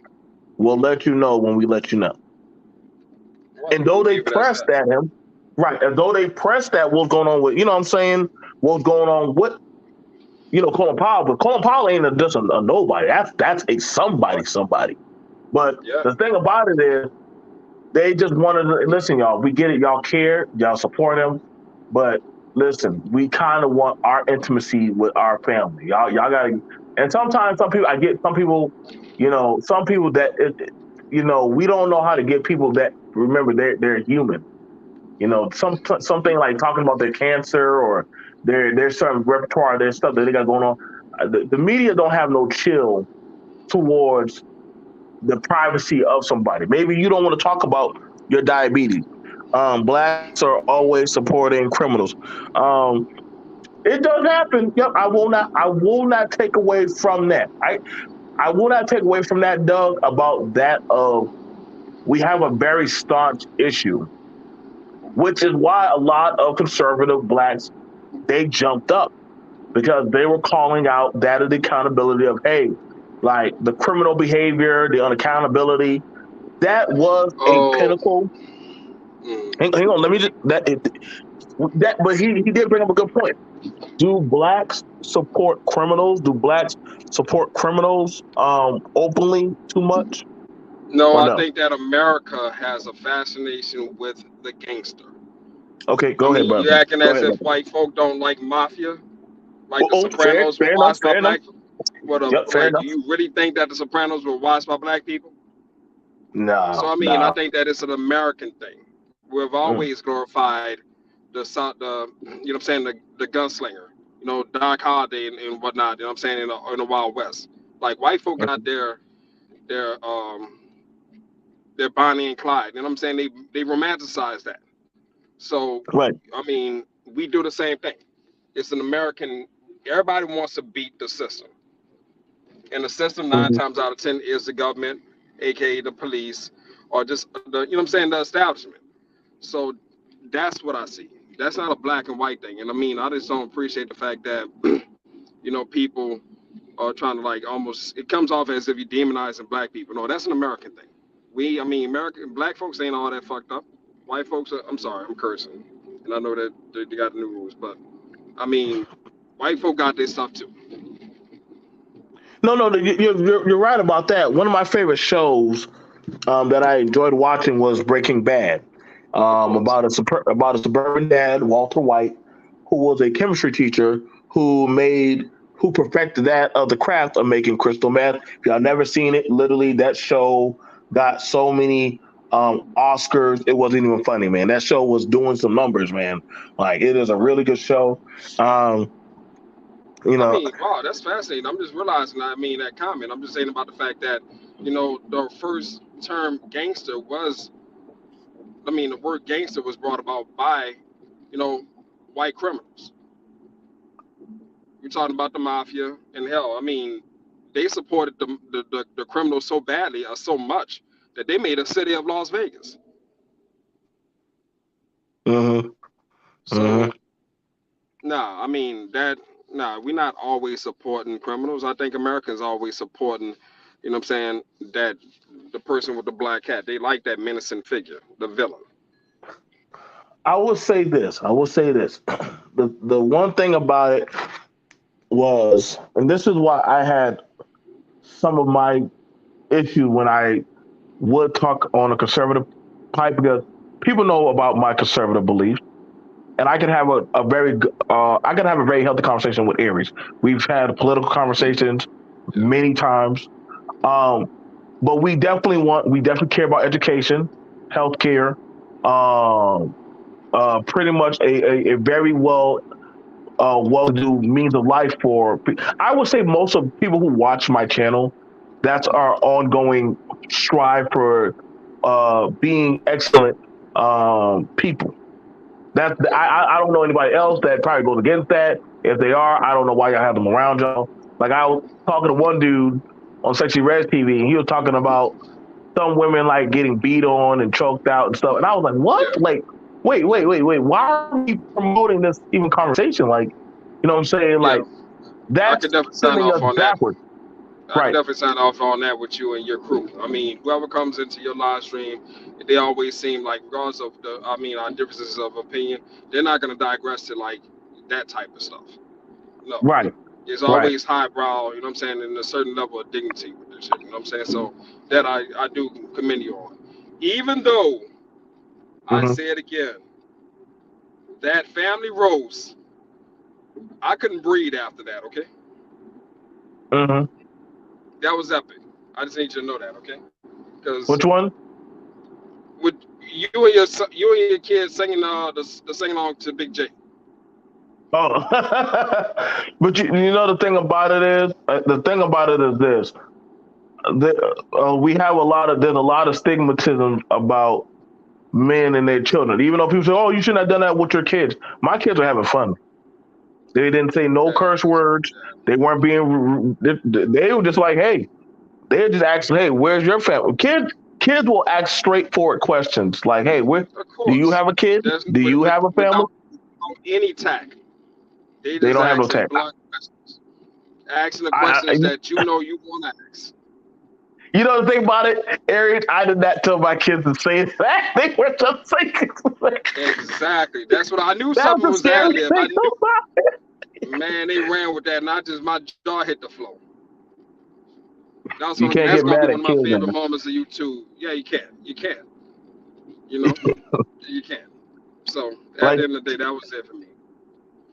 We'll let you know when we let you know." Right. And Let though me they give you that pressed stat. at him, right, and though they pressed that what's going on with, what I'm saying, what's going on with, Colin Powell, but Colin Powell ain't just a nobody. That's a somebody, Right. somebody. But Yeah. the thing about it is, they just wanted to listen, y'all. We get it, y'all care, y'all support him, but listen, we kind of want our intimacy with our family. Y'all gotta. And sometimes some people, I get some people, some people that we don't know how to get people that remember they're human. Something like talking about their cancer or their certain repertoire, their stuff that they got going on. The media don't have no chill towards the privacy of somebody. Maybe you don't want to talk about your diabetes. Blacks are always supporting criminals. Um, it does happen. Yep, I will not. I will not take away from that. I will not take away from that, Doug. About that. We have a very staunch issue, which is why a lot of conservative blacks they jumped up because they were calling out that of the accountability of hey, like the criminal behavior, the unaccountability. That was a Oh, pinnacle. mm. Hang on, let me just that. But he did bring up a good point. Do blacks support criminals? Do blacks support criminals openly too much No, or I no? think that America has a fascination with the gangster. Okay, I go ahead, mean, you brother. acting Go as ahead, if brother. white folk don't like mafia, like Oh, the Sopranos were fair enough, watched by fair enough. black. What a Yep, fair like? Do enough. you really think that the Sopranos were watched by black people? So Nah, I mean, I nah. think that it's an American thing. We've Mm, always glorified the you know what I'm saying, the gunslinger, Doc Holliday and whatnot. You know what I'm saying, in the Wild West. Like white folk got mhm. their their Bonnie and Clyde. You know what I'm saying? They romanticize that. So Right. I mean, we do the same thing. It's an American. Everybody wants to beat the system, and the system nine Hmm. times out of ten is the government, aka the police, or just the you know what I'm saying, the establishment. So that's what I see. That's not a black and white thing. And I mean, I just don't appreciate the fact that people are trying to like almost. It comes off as if you're demonizing black people. No, that's an American thing. I mean, American black folks ain't all that fucked up. White folks are. I'm sorry, I'm cursing, and I know that they got new rules, but I mean, white folk got their stuff too. No, no, you're right about that. One of my favorite shows that I enjoyed watching was Breaking Bad, Of course. about a suburban dad, Walter White, who was a chemistry teacher who perfected that of the craft of making crystal meth. If y'all never seen it, literally that show got so many Oscars. It wasn't even funny, man. That show was doing some numbers, man. Like it is a Right. really good show. Um, you I know, mean, wow, that's fascinating. I'm just realizing. I mean, that comment. I'm just saying about the fact that the first term gangster was. I mean, the word gangster was brought about by you know white criminals. You're talking about the mafia and hell. I mean, they supported the criminals so badly or so much that they made a city of Las Vegas. hmm hmm So nah, I mean that nah, we're not always supporting criminals. I think Americans always supporting, what I'm saying, that the person with the black hat. They like that menacing figure, the villain. I will say this. I will say this. The one thing about it was, and this is why I had some of my issues when I would talk on a conservative pipe because people know about my conservative beliefs, and I can have I can have a very healthy conversation with Aries. We've had political conversations Yeah. many times, um, but we definitely care about education, healthcare, um, pretty much a very well-to-do means of life for. I would say most of people who watch my channel, that's our ongoing strive for being excellent people. Okay. I don't know anybody else that probably goes against that. If they are, I don't know why y'all have them around y'all. Like I was talking to one dude on Sexy Red TV, and he was talking about some women like getting beat on and choked out and stuff. And I was like, what? Yeah. Like, wait. Why are we promoting this even conversation? Like, you know what I'm saying? Yeah. Like, I that's could definitely sign sending off us on that. backwards. I could Right. definitely sign off on that with you and your crew. I mean, whoever comes into your live stream, they always seem like, regardless of our differences of opinion, they're not going to digress to like that type of stuff. No, Right. it's Right. always highbrow. You know what I'm saying, and a certain level of dignity with this shit. You know what I'm saying. So that I do commend you on. Even though I Mm-hmm. say it again, that family roast, I couldn't breathe after that. Okay, Mm-hmm. that was epic. I just need you to know that. Okay, because Which one? with you and your kids singing the sing along to Big J. Oh, but you know the thing about it is this: we have there's a lot of stigmatism about men and their children. Even though people say, "Oh, you shouldn't have done that with your kids," my kids are having fun. They didn't say no Yeah, curse words. They weren't being. They were just like, "Hey," they just asking, "Hey, where's your family?" Kids will ask straightforward questions like, "Hey, where of do you course. have a kid? There's Do you have a family?" without any tact. They They just don't have no asking tag. blunt questions, asking the I questions that you know you want to ask. You know the thing about it, Arian, I did not tell my kids to say that. They were just saying Exactly. That's what I knew. that's Something the was ad scary lib. thing I knew. about Man, they ran with that, and I just my jaw hit the floor. you can't That's get gonna be mad one at of my kids, favorite man. moments of YouTube. Yeah, you can, you know, you can. So at Like the end of the day, that was it for me.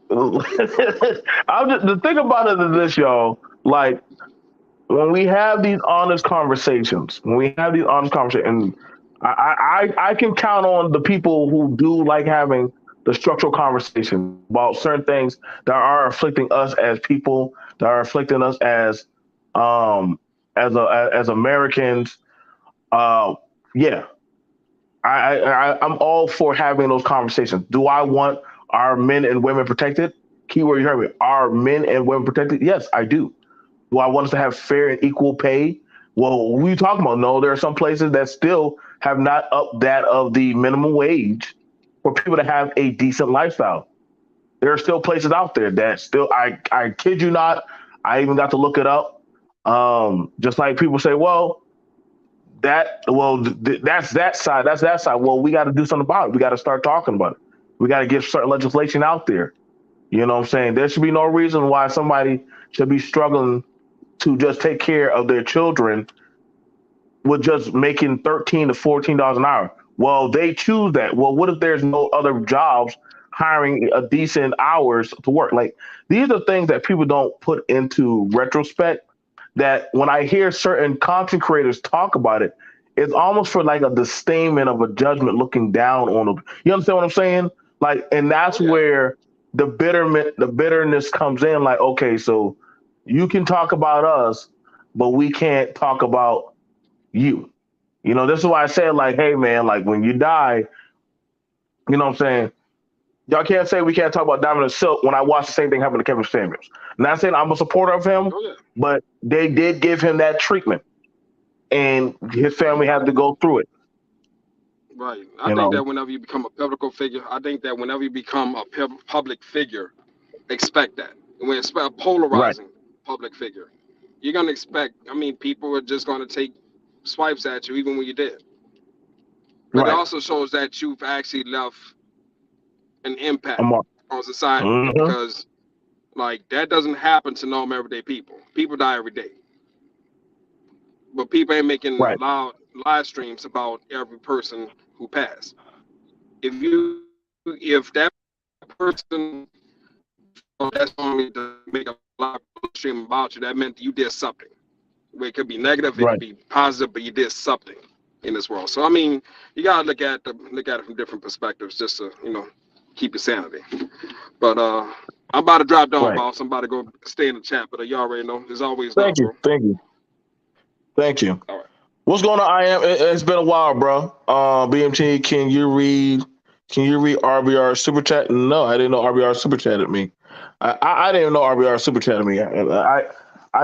the thing about it is this, y'all. Like when we have these honest conversations, and I can count on the people who do like having the structural conversations about certain things that are afflicting us as people, that are afflicting us um as Americans. Uh, yeah, I'm all for having those conversations. Do I want our men and women protected? Keyword you heard me. Are men and women protected? Yes, I do. Do I want us to have fair and equal pay? Well, what are you talking about? No, there are some places that still have not upped that of the minimum wage for people to have a decent lifestyle. There are still places out there that still, I kid you not, I even got to look it up. Just like people say, well, that's that side, that's that side. Well, we got to do something about it. We got to start talking about it. We got to get certain legislation out there. You know what I'm saying? There should be no reason why somebody should be struggling to just take care of their children with just making $13 to $14 an hour. Well, they choose that. Well, what if there's no other jobs hiring a decent hours to work? Like these are things that people don't put into retrospect. That when I hear certain content creators talk about it, it's almost for like a disdainment of a judgment looking down on them. You understand what I'm saying? Like, and Oh that's yeah, where the bitterness comes in. Like, okay, so you can talk about us, but we can't talk about you. You know, this is why I said, like, hey, man, like when you die, you know what I'm saying? Y'all can't say we can't talk about Diamond and Silk when I watched the same thing happen to Kevin Samuels. Not saying I'm a supporter of him, oh yeah, but they did give him that treatment and his family had to go through it, right. I you think know? that whenever you become a pivotal figure, I think that whenever you become a public figure, expect that. When it's a Right, polarizing public figure, you're gonna expect. I mean, people are just gonna take swipes at you, even when you're dead. But it right. also shows that you've actually left an impact I'm on. on society Mm-hmm. because like that doesn't happen to normal everyday people. People die every day, but people ain't making Right, loud live streams about every person who passed. If that person felt that's only to make a live stream about you, that meant you did something. It could be negative, it could right. be positive, but you did something in this world. So I mean, you gotta look at it from different perspectives, just to keep your sanity. But I'm about to drop down, Right. boss. I'm about to go stay in the chat. But you already know, there's always Thank love, you. bro. Thank you. Thank you. All right. What's going on? I am. It's been a while, bro. BMT, can you read RBR super chat? No, I didn't know RBR super chatted me. I didn't even know RBR super chatted me. I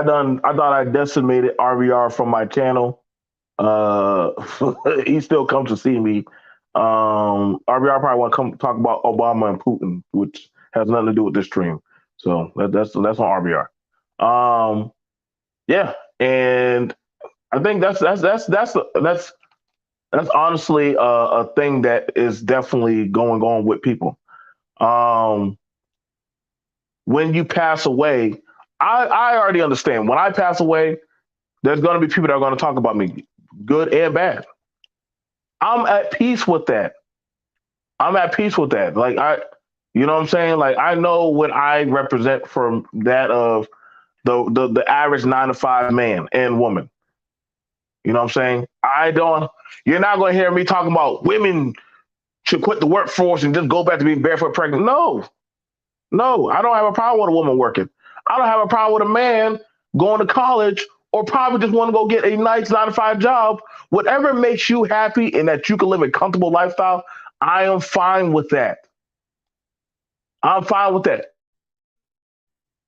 thought I decimated RBR from my channel. Uh, he still comes to see me. RBR probably want to come talk about Obama and Putin, which has nothing to do with this stream. So that's on RBR. Yeah, and I think that's honestly a thing that is definitely going on with people. Um, when you pass away, I already understand. When I pass away, there's going to be people that are going to talk about me, good and bad. I'm at peace with that. I'm at peace with that. You know what I'm saying? Like I know what I represent from that of the average 9 to 5 man and woman. You know what I'm saying? You're not going to hear me talking about women should quit the workforce and just go back to being barefoot pregnant. No, I don't have a problem with a woman working. I don't have a problem with a man going to college or probably just want to go get a nice 9 to 5 job. Whatever makes you happy and that you can live a comfortable lifestyle, I am fine with that. I'm fine with that.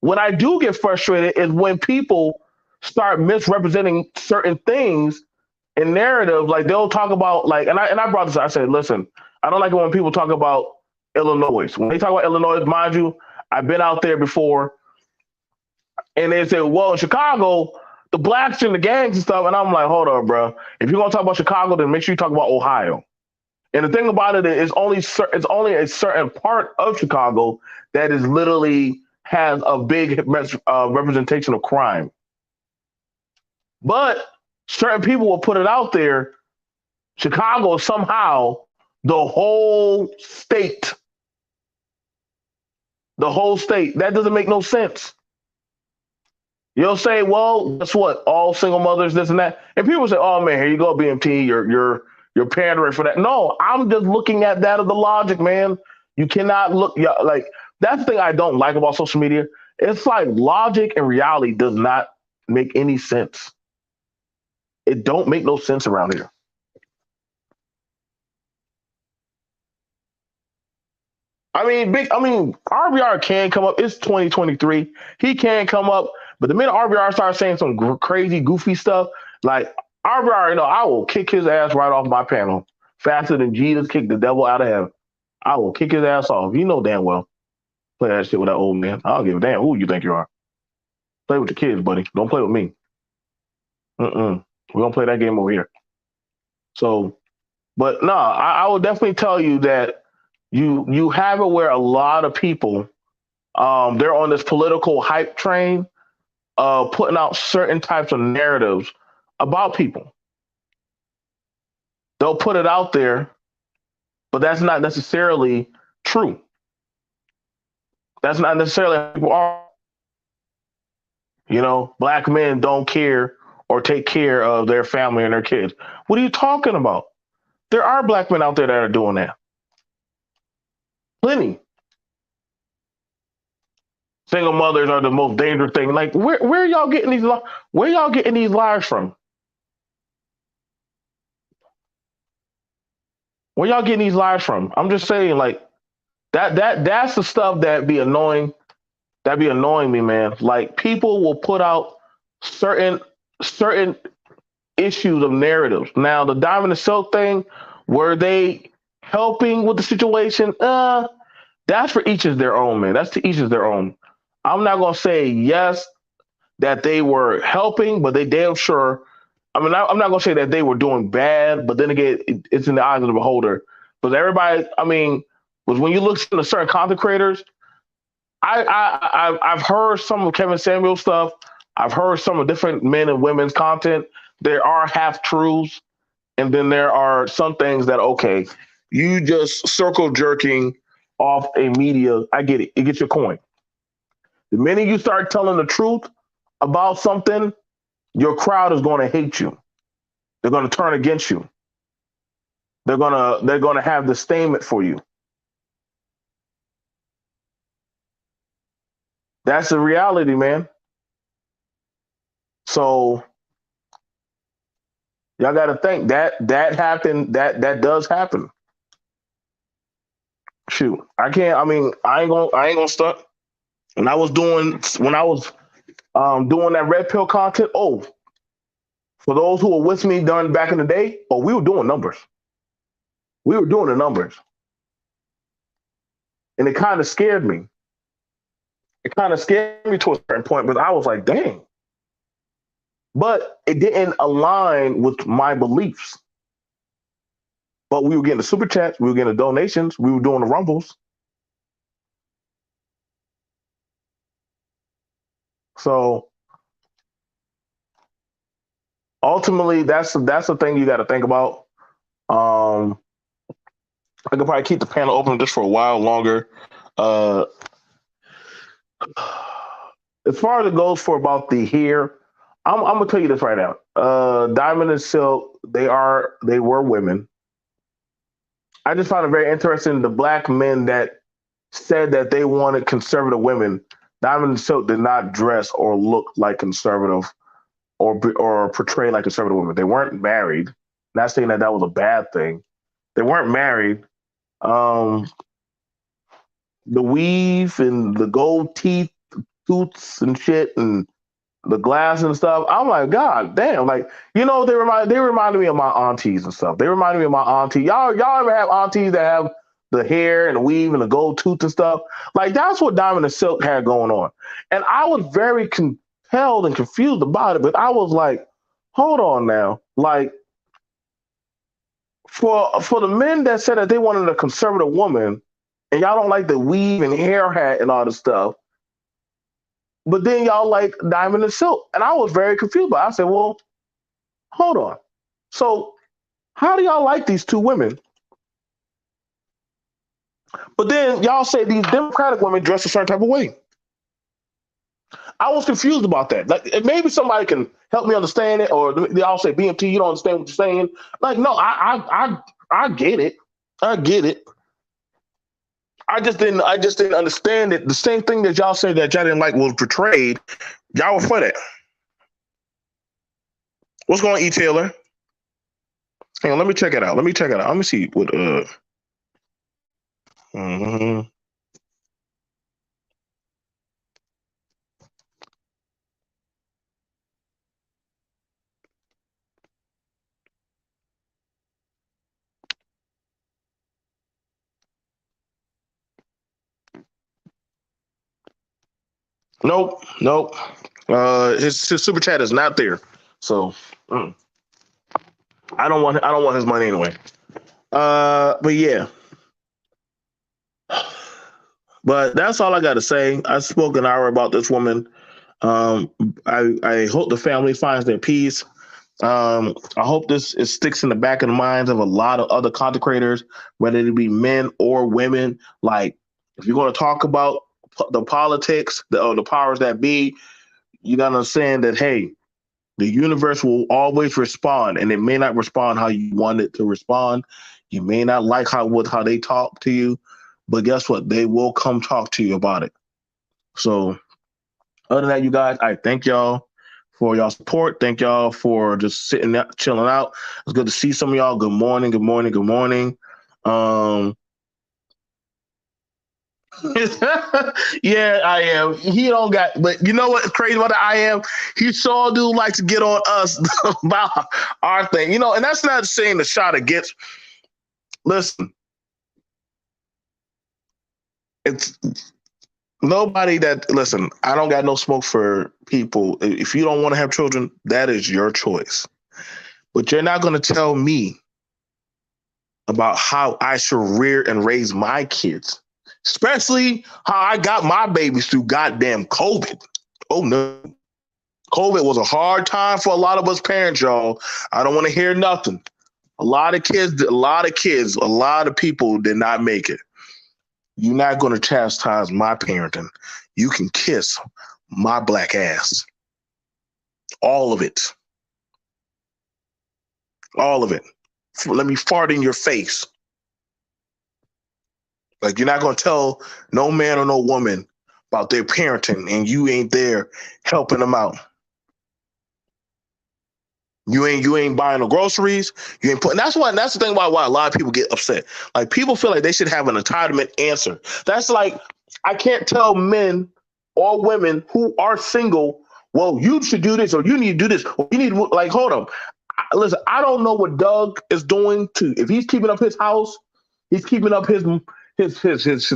When I do get frustrated is when people start misrepresenting certain things in narrative. Like they'll talk about and I brought this up. I said, listen, I don't like it when people talk about Illinois. When they talk about Illinois, mind you, I've been out there before, and they say, well, in Chicago, the blacks and the gangs and stuff, and I'm like, hold up, bro. If you're gonna talk about Chicago, then make sure you talk about Ohio. And the thing about it is, it's only a certain part of Chicago that is literally has a big representation of crime. But certain people will put it out there. Chicago is somehow the whole state. The whole state. That doesn't make no sense. You'll say, well, guess what? All single mothers, this and that. And people say, oh man, here you go, BMT, you're pandering for that. No, I'm just looking at that of the logic, man. You cannot look like that's the thing I don't like about social media. It's like logic and reality does not make any sense. It don't make no sense around here. RBR can come up. It's 2023. He can come up, but the minute RBR starts saying some crazy, goofy stuff, like RBR, I will kick his ass right off my panel faster than Jesus kicked the devil out of heaven. I will kick his ass off. You know damn well. Play that shit with that old man. I don't give a damn who you think you are. Play with the kids, buddy. Don't play with me. We're gonna play that game over here. So, but no, I will definitely tell you that you have it where a lot of people they're on this political hype train, putting out certain types of narratives about people. They'll put it out there, but that's not necessarily true. That's not necessarily how people are. Black men don't care or take care of their family and their kids. What are you talking about? There are black men out there that are doing that. Plenty. Single mothers are the most dangerous thing. Like, where y'all getting these? Where y'all getting these lies from? Where y'all getting these lies from? I'm just saying, like that's the stuff that be annoying. That be annoying me, man. Like people will put out certain issues of narratives. Now, the Diamond and Silk thing, were they helping with the situation? That's for each is their own, man. That's to each is their own. I'm not gonna say yes that they were helping, but they damn sure. I'm not gonna say that they were doing bad, but then again, it's in the eyes of the beholder. Because everybody, was when you look at certain content creators, I've heard some of Kevin Samuel stuff. I've heard some of different men and women's content. There are half truths, and then there are some things that okay, you just circle jerking off a media. I get it. It gets your coin. The minute you start telling the truth about something, your crowd is going to hate you. They're going to turn against you. They're gonna have disdainment for you. That's the reality, man. So y'all got to think that happened. That does happen. Shoot, I can't. I ain't gonna stunt. When I was doing that red pill content, for those who were with me during back in the day, we were doing numbers. We were doing the numbers, and it kind of scared me. It kind of scared me to a certain point, but I was like, dang. But it didn't align with my beliefs. But we were getting the super chats, we were getting the donations, we were doing the rumbles. So ultimately, that's the thing you got to think about. I could probably keep the panel open just for a while longer. As far as it goes for about the hair, I'm gonna tell you this right now. Diamond and Silk, they were women. I just found it very interesting. The black men that said that they wanted conservative women, Diamond and Silk did not dress or look like conservative or portray like conservative women. They weren't married. Not saying that that was a bad thing. They weren't married. Um, the weave and the gold teeth, tooths and shit, and the glass and stuff. I'm like, God damn! Like, they reminded me of my aunties and stuff. They reminded me of my auntie. Y'all ever have aunties that have the hair and the weave and the gold tooth and stuff? Like, that's what Diamond and Silk had going on. And I was very compelled and confused about it, but I was like, hold on now. Like, for the men that said that they wanted a conservative woman, and y'all don't like the weave and hair hat and all this stuff, but then y'all like Diamond and Silk. And I was very confused. But I said, well, hold on. So how do y'all like these two women? But then y'all say these Democratic women dress a certain type of way. I was confused about that. Like, maybe somebody can help me understand it, or they all say, BMT, you don't understand what you're saying. Like, no, I get it. I get it. I just didn't understand it. The same thing that y'all said that y'all didn't like was portrayed. Y'all were for that. What's going on, E. Taylor? Hang on, let me check it out. Let me check it out. Let me see what mhm. Nope, nope. His super chat is not there. So I don't want his money anyway. But yeah. But that's all I got to say. I spoke an hour about this woman. Um, I hope the family finds their peace. I hope this it sticks in the back of the minds of a lot of other content creators, whether it be men or women. Like, if you're going to talk about the politics, the powers that be, you got to understand that, hey, the universe will always respond, and it may not respond how you want it to respond. You may not like how they talk to you, but guess what? They will come talk to you about it. So, other than that, you guys, I thank y'all for y'all support. Thank y'all for just sitting out, chilling out. It's good to see some of y'all. Good morning, good morning, good morning. Um, yeah, I am. He don't got, but you know what's crazy about the I am? He sure do like to get on us about our thing, and that's not saying the shot against. Listen, it's nobody that listen. I don't got no smoke for people. If you don't want to have children, that is your choice. But you're not going to tell me about how I should rear and raise my kids, especially how I got my babies through goddamn COVID. Oh no. COVID was a hard time for a lot of us parents, y'all. I don't want to hear nothing. A lot of kids, a lot of people did not make it. You're not going to chastise my parenting. You can kiss my black ass. All of it. All of it. Let me fart in your face. Like, you're not going to tell no man or no woman about their parenting and you ain't there helping them out. You ain't buying the groceries. You ain't putting. That's the thing why a lot of people get upset. Like, people feel like they should have an entitlement answer. That's like, I can't tell men or women who are single, well, you should do this or you need to do this. Or you need to, like, hold on. Listen, I don't know what Doug is doing to if he's keeping up his house, he's keeping up his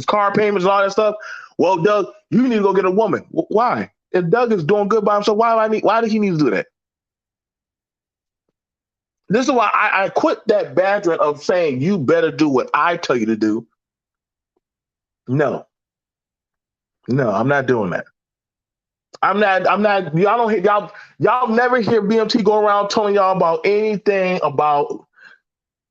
car payments and all that stuff. Well, Doug, you need to go get a woman. Why? If Doug is doing good by himself, why does he need to do that? This is why I quit that badgering of saying you better do what I tell you to do. No, no, I'm not doing that. I'm not. Y'all don't hear y'all never hear BMT go around telling y'all about anything about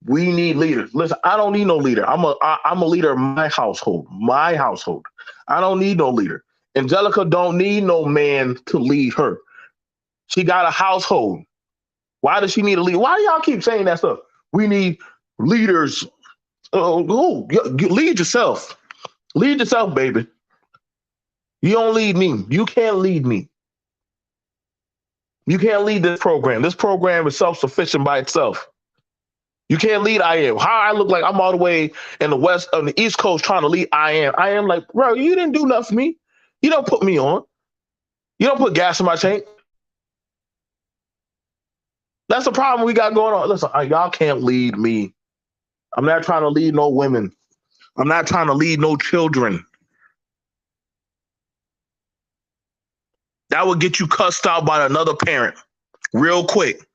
we need leaders. Listen, I don't need no leader. I'm a leader of my household. My household. I don't need no leader. Angelica don't need no man to lead her. She got a household. Why does she need a leader? Why do y'all keep saying that stuff? We need leaders. Lead yourself. Lead yourself, baby. You don't lead me. You can't lead me. You can't lead this program. This program is self-sufficient by itself. You can't lead I am. How I look like I'm all the way in the west on the East Coast trying to lead I am. I am like, bro, you didn't do nothing for me. You don't put me on. You don't put gas in my tank. That's the problem we got going on. Listen, y'all can't lead me. I'm not trying to lead no women. I'm not trying to lead no children. That would get you cussed out by another parent real quick.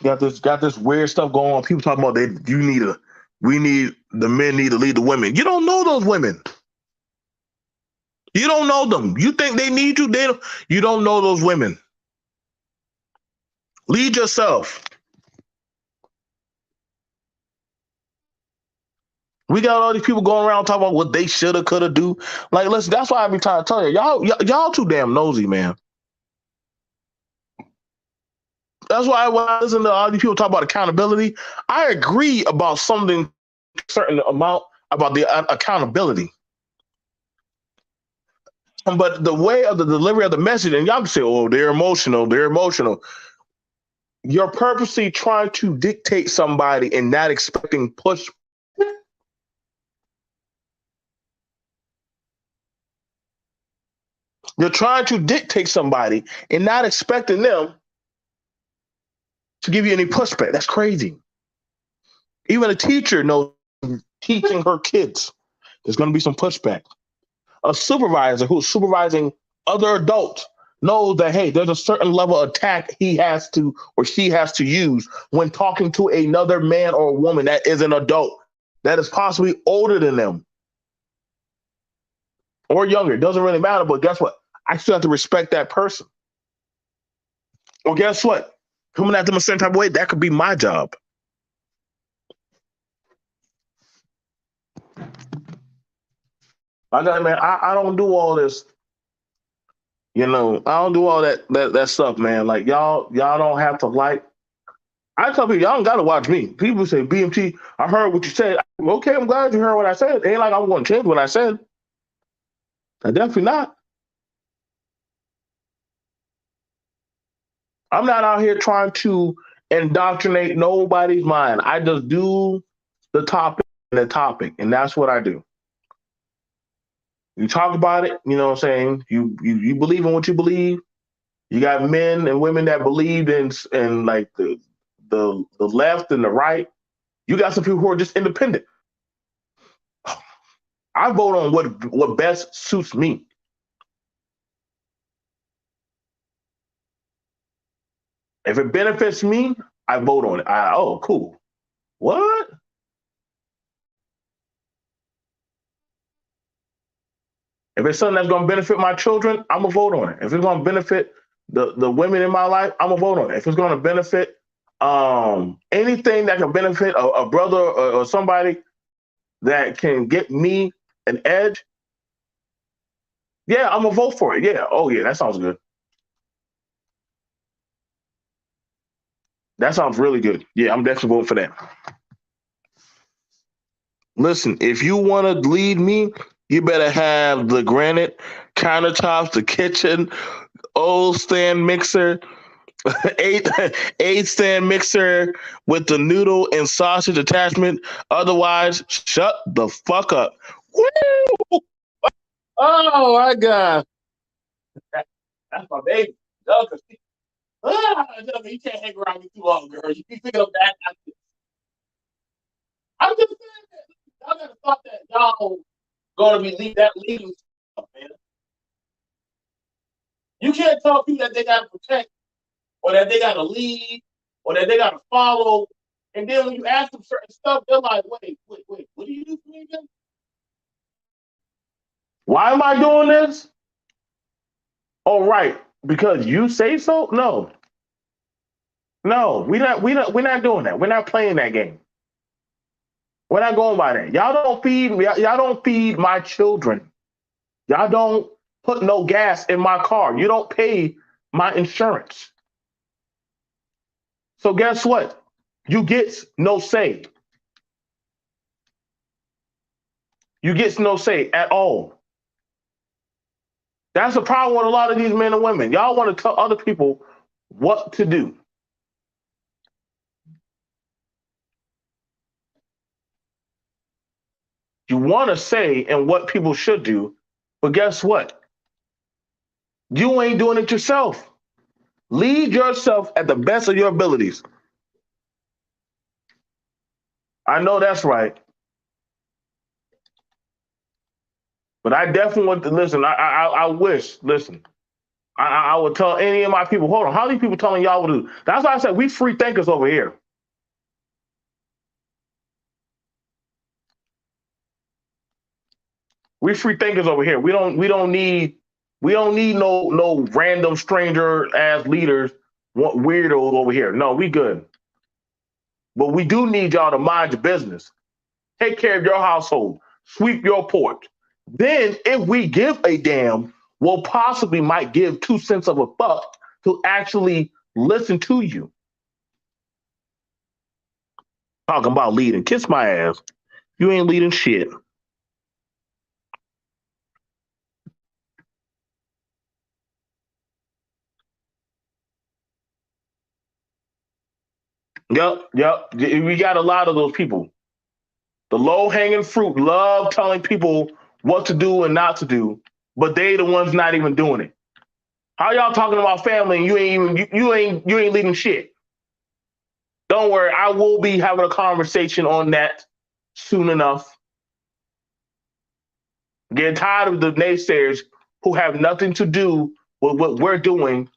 Got this weird stuff going on. People talking about the men need to lead the women. You don't know those women. You don't know them. You think they need you? You don't know those women. Lead yourself. We got all these people going around talking about what they shoulda, coulda do. Like, listen, that's why I be trying to tell you, y'all too damn nosy, man. That's why when I listen to all these people talk about accountability, I agree about something certain amount about the accountability. But the way of the delivery of the message, and y'all can say, oh, they're emotional. You're purposely trying to dictate somebody and not expecting push. You're trying to dictate somebody and not expecting them to give you any pushback. That's crazy. Even a teacher knows teaching her kids, there's going to be some pushback. A supervisor who's supervising other adults knows that, hey, there's a certain level of attack he has to or she has to use when talking to another man or woman that is an adult, that is possibly older than them or younger. It doesn't really matter, but guess what? I still have to respect that person. Well, guess what? Coming at them a certain type of way, that could be my job. I don't do all this. I don't do all that stuff, man. Like y'all don't have to like. I tell people y'all don't gotta watch me. People say BMT. I heard what you said. Okay, I'm glad you heard what I said. It ain't like I'm going to change what I said. I definitely not. I'm not out here trying to indoctrinate nobody's mind. I just do the topic, and that's what I do. You talk about it, you know what I'm saying? You believe in what you believe. You got men and women that believe in like the left and the right. You got some people who are just independent. I vote on what best suits me. If it benefits me, I vote on it. Oh, cool. What? If it's something that's going to benefit my children, I'm going to vote on it. If it's going to benefit the women in my life, I'm going to vote on it. If it's going to benefit anything that can benefit a brother or somebody that can get me an edge, yeah, I'm going to vote for it. Yeah. Oh, yeah, that sounds good. That sounds really good. Yeah, I'm definitely voting for that. Listen, if you want to lead me, you better have the granite countertops, the kitchen, old stand mixer, eight stand mixer with the noodle and sausage attachment. Otherwise, shut the fuck up. Woo! Oh my god, that's my baby. You can't hang around me too long, girl. You keep picking up that. I'm just saying that. Y'all gotta stop that. Y'all gonna be leading stuff, man. You can't tell people that they gotta protect or that they gotta lead or that they gotta follow. And then when you ask them certain stuff, they're like, wait, what do you do for me again? Why am I doing this? Oh, right. Because you say so? No. No, we're not doing that. We're not playing that game. We're not going by that. Y'all don't feed my children. Y'all don't put no gas in my car. You don't pay my insurance. So guess what? You get no say. You get no say at all. That's the problem with a lot of these men and women. Y'all want to tell other people what to do. You want to say and what people should do, but guess what? You ain't doing it yourself. Lead yourself at the best of your abilities. I know that's right, but I definitely want to listen. I wish. Listen, I would tell any of my people. Hold on, how are these people telling y'all what to do? That's why I said we free thinkers over here. We free thinkers over here. We don't need no random stranger ass leaders, weirdos over here. No, we good. But we do need y'all to mind your business. Take care of your household. Sweep your porch. Then, if we give a damn, we'll possibly might give 2 cents of a fuck to actually listen to you. Talking about leading. Kiss my ass. You ain't leading shit. Yep, yep. We got a lot of those people. The low hanging fruit love telling people what to do and not to do, but they the ones not even doing it. How y'all talking about family and you ain't leading shit? Don't worry, I will be having a conversation on that soon enough. Getting tired of the naysayers who have nothing to do with what we're doing,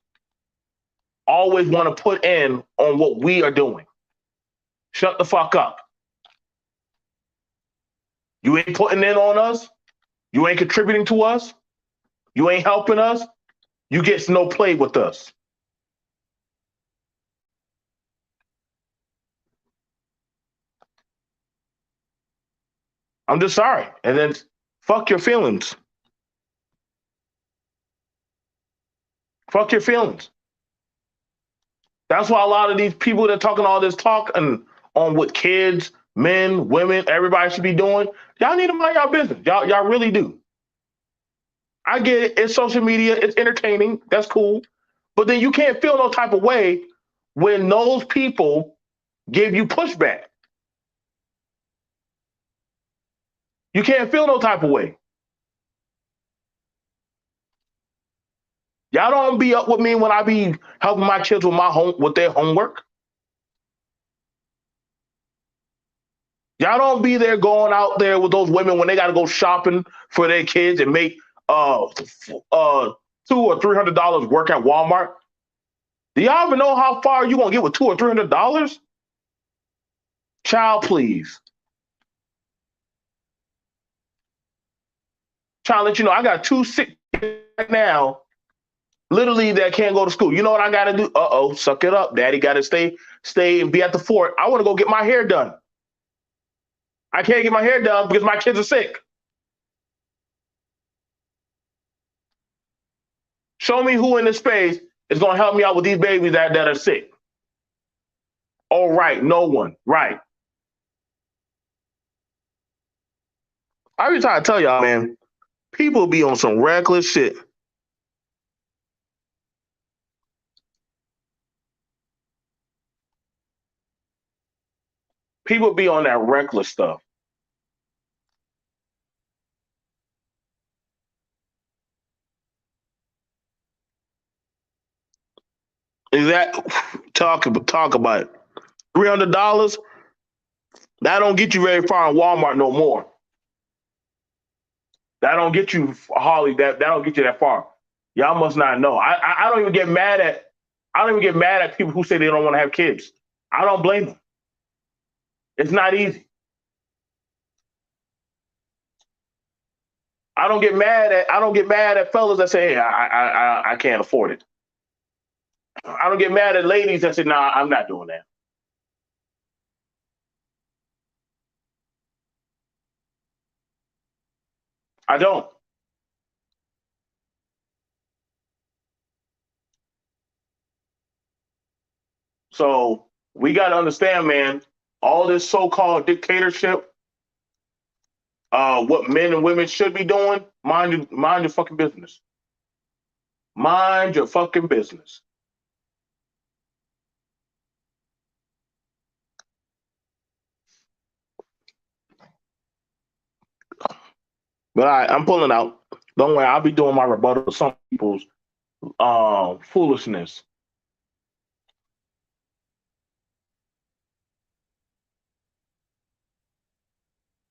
always want to put in on what we are doing. Shut the fuck up. You ain't putting in on us. You ain't contributing to us. You ain't helping us. You get no play with us. I'm just sorry. And then fuck your feelings. Fuck your feelings. That's why a lot of these people that are talking all this talk and on what kids, men, women, everybody should be doing. Y'all need to mind y'all business. Y'all really do. I get it. It's social media. It's entertaining. That's cool. But then you can't feel no type of way when those people give you pushback. You can't feel no type of way. Y'all don't be up with me when I be helping my kids with their homework. Y'all don't be there going out there with those women when they got to go shopping for their kids and make $200 or $300 work at Walmart. Do y'all even know how far you gonna get with $200 or $300? Child, please. Child, let you know I got two sick right now, literally that can't go to school. You know what I gotta do? Suck it up. Daddy gotta stay and be at the fort. I wanna go get my hair done. I can't get my hair done because my kids are sick. Show me who in this space is gonna help me out with these babies that are sick. Oh, right, no one. Right. I be trying to tell y'all, man, people be on some reckless shit. People be on that reckless stuff. Is that talk about it? $300 that don't get you very far in Walmart no more. That don't get you Harley. That don't get you that far. Y'all must not know. I don't even get mad at. I don't even get mad at people who say they don't want to have kids. I don't blame them. It's not easy. I don't get mad at fellas that say, hey, I can't afford it. I don't get mad at ladies that say, nah, I'm not doing that. I don't. So we got to understand, man, all this so-called dictatorship, what men and women should be doing, mind your fucking business. Mind your fucking business. But I'm pulling out. Don't worry, I'll be doing my rebuttal to some people's foolishness.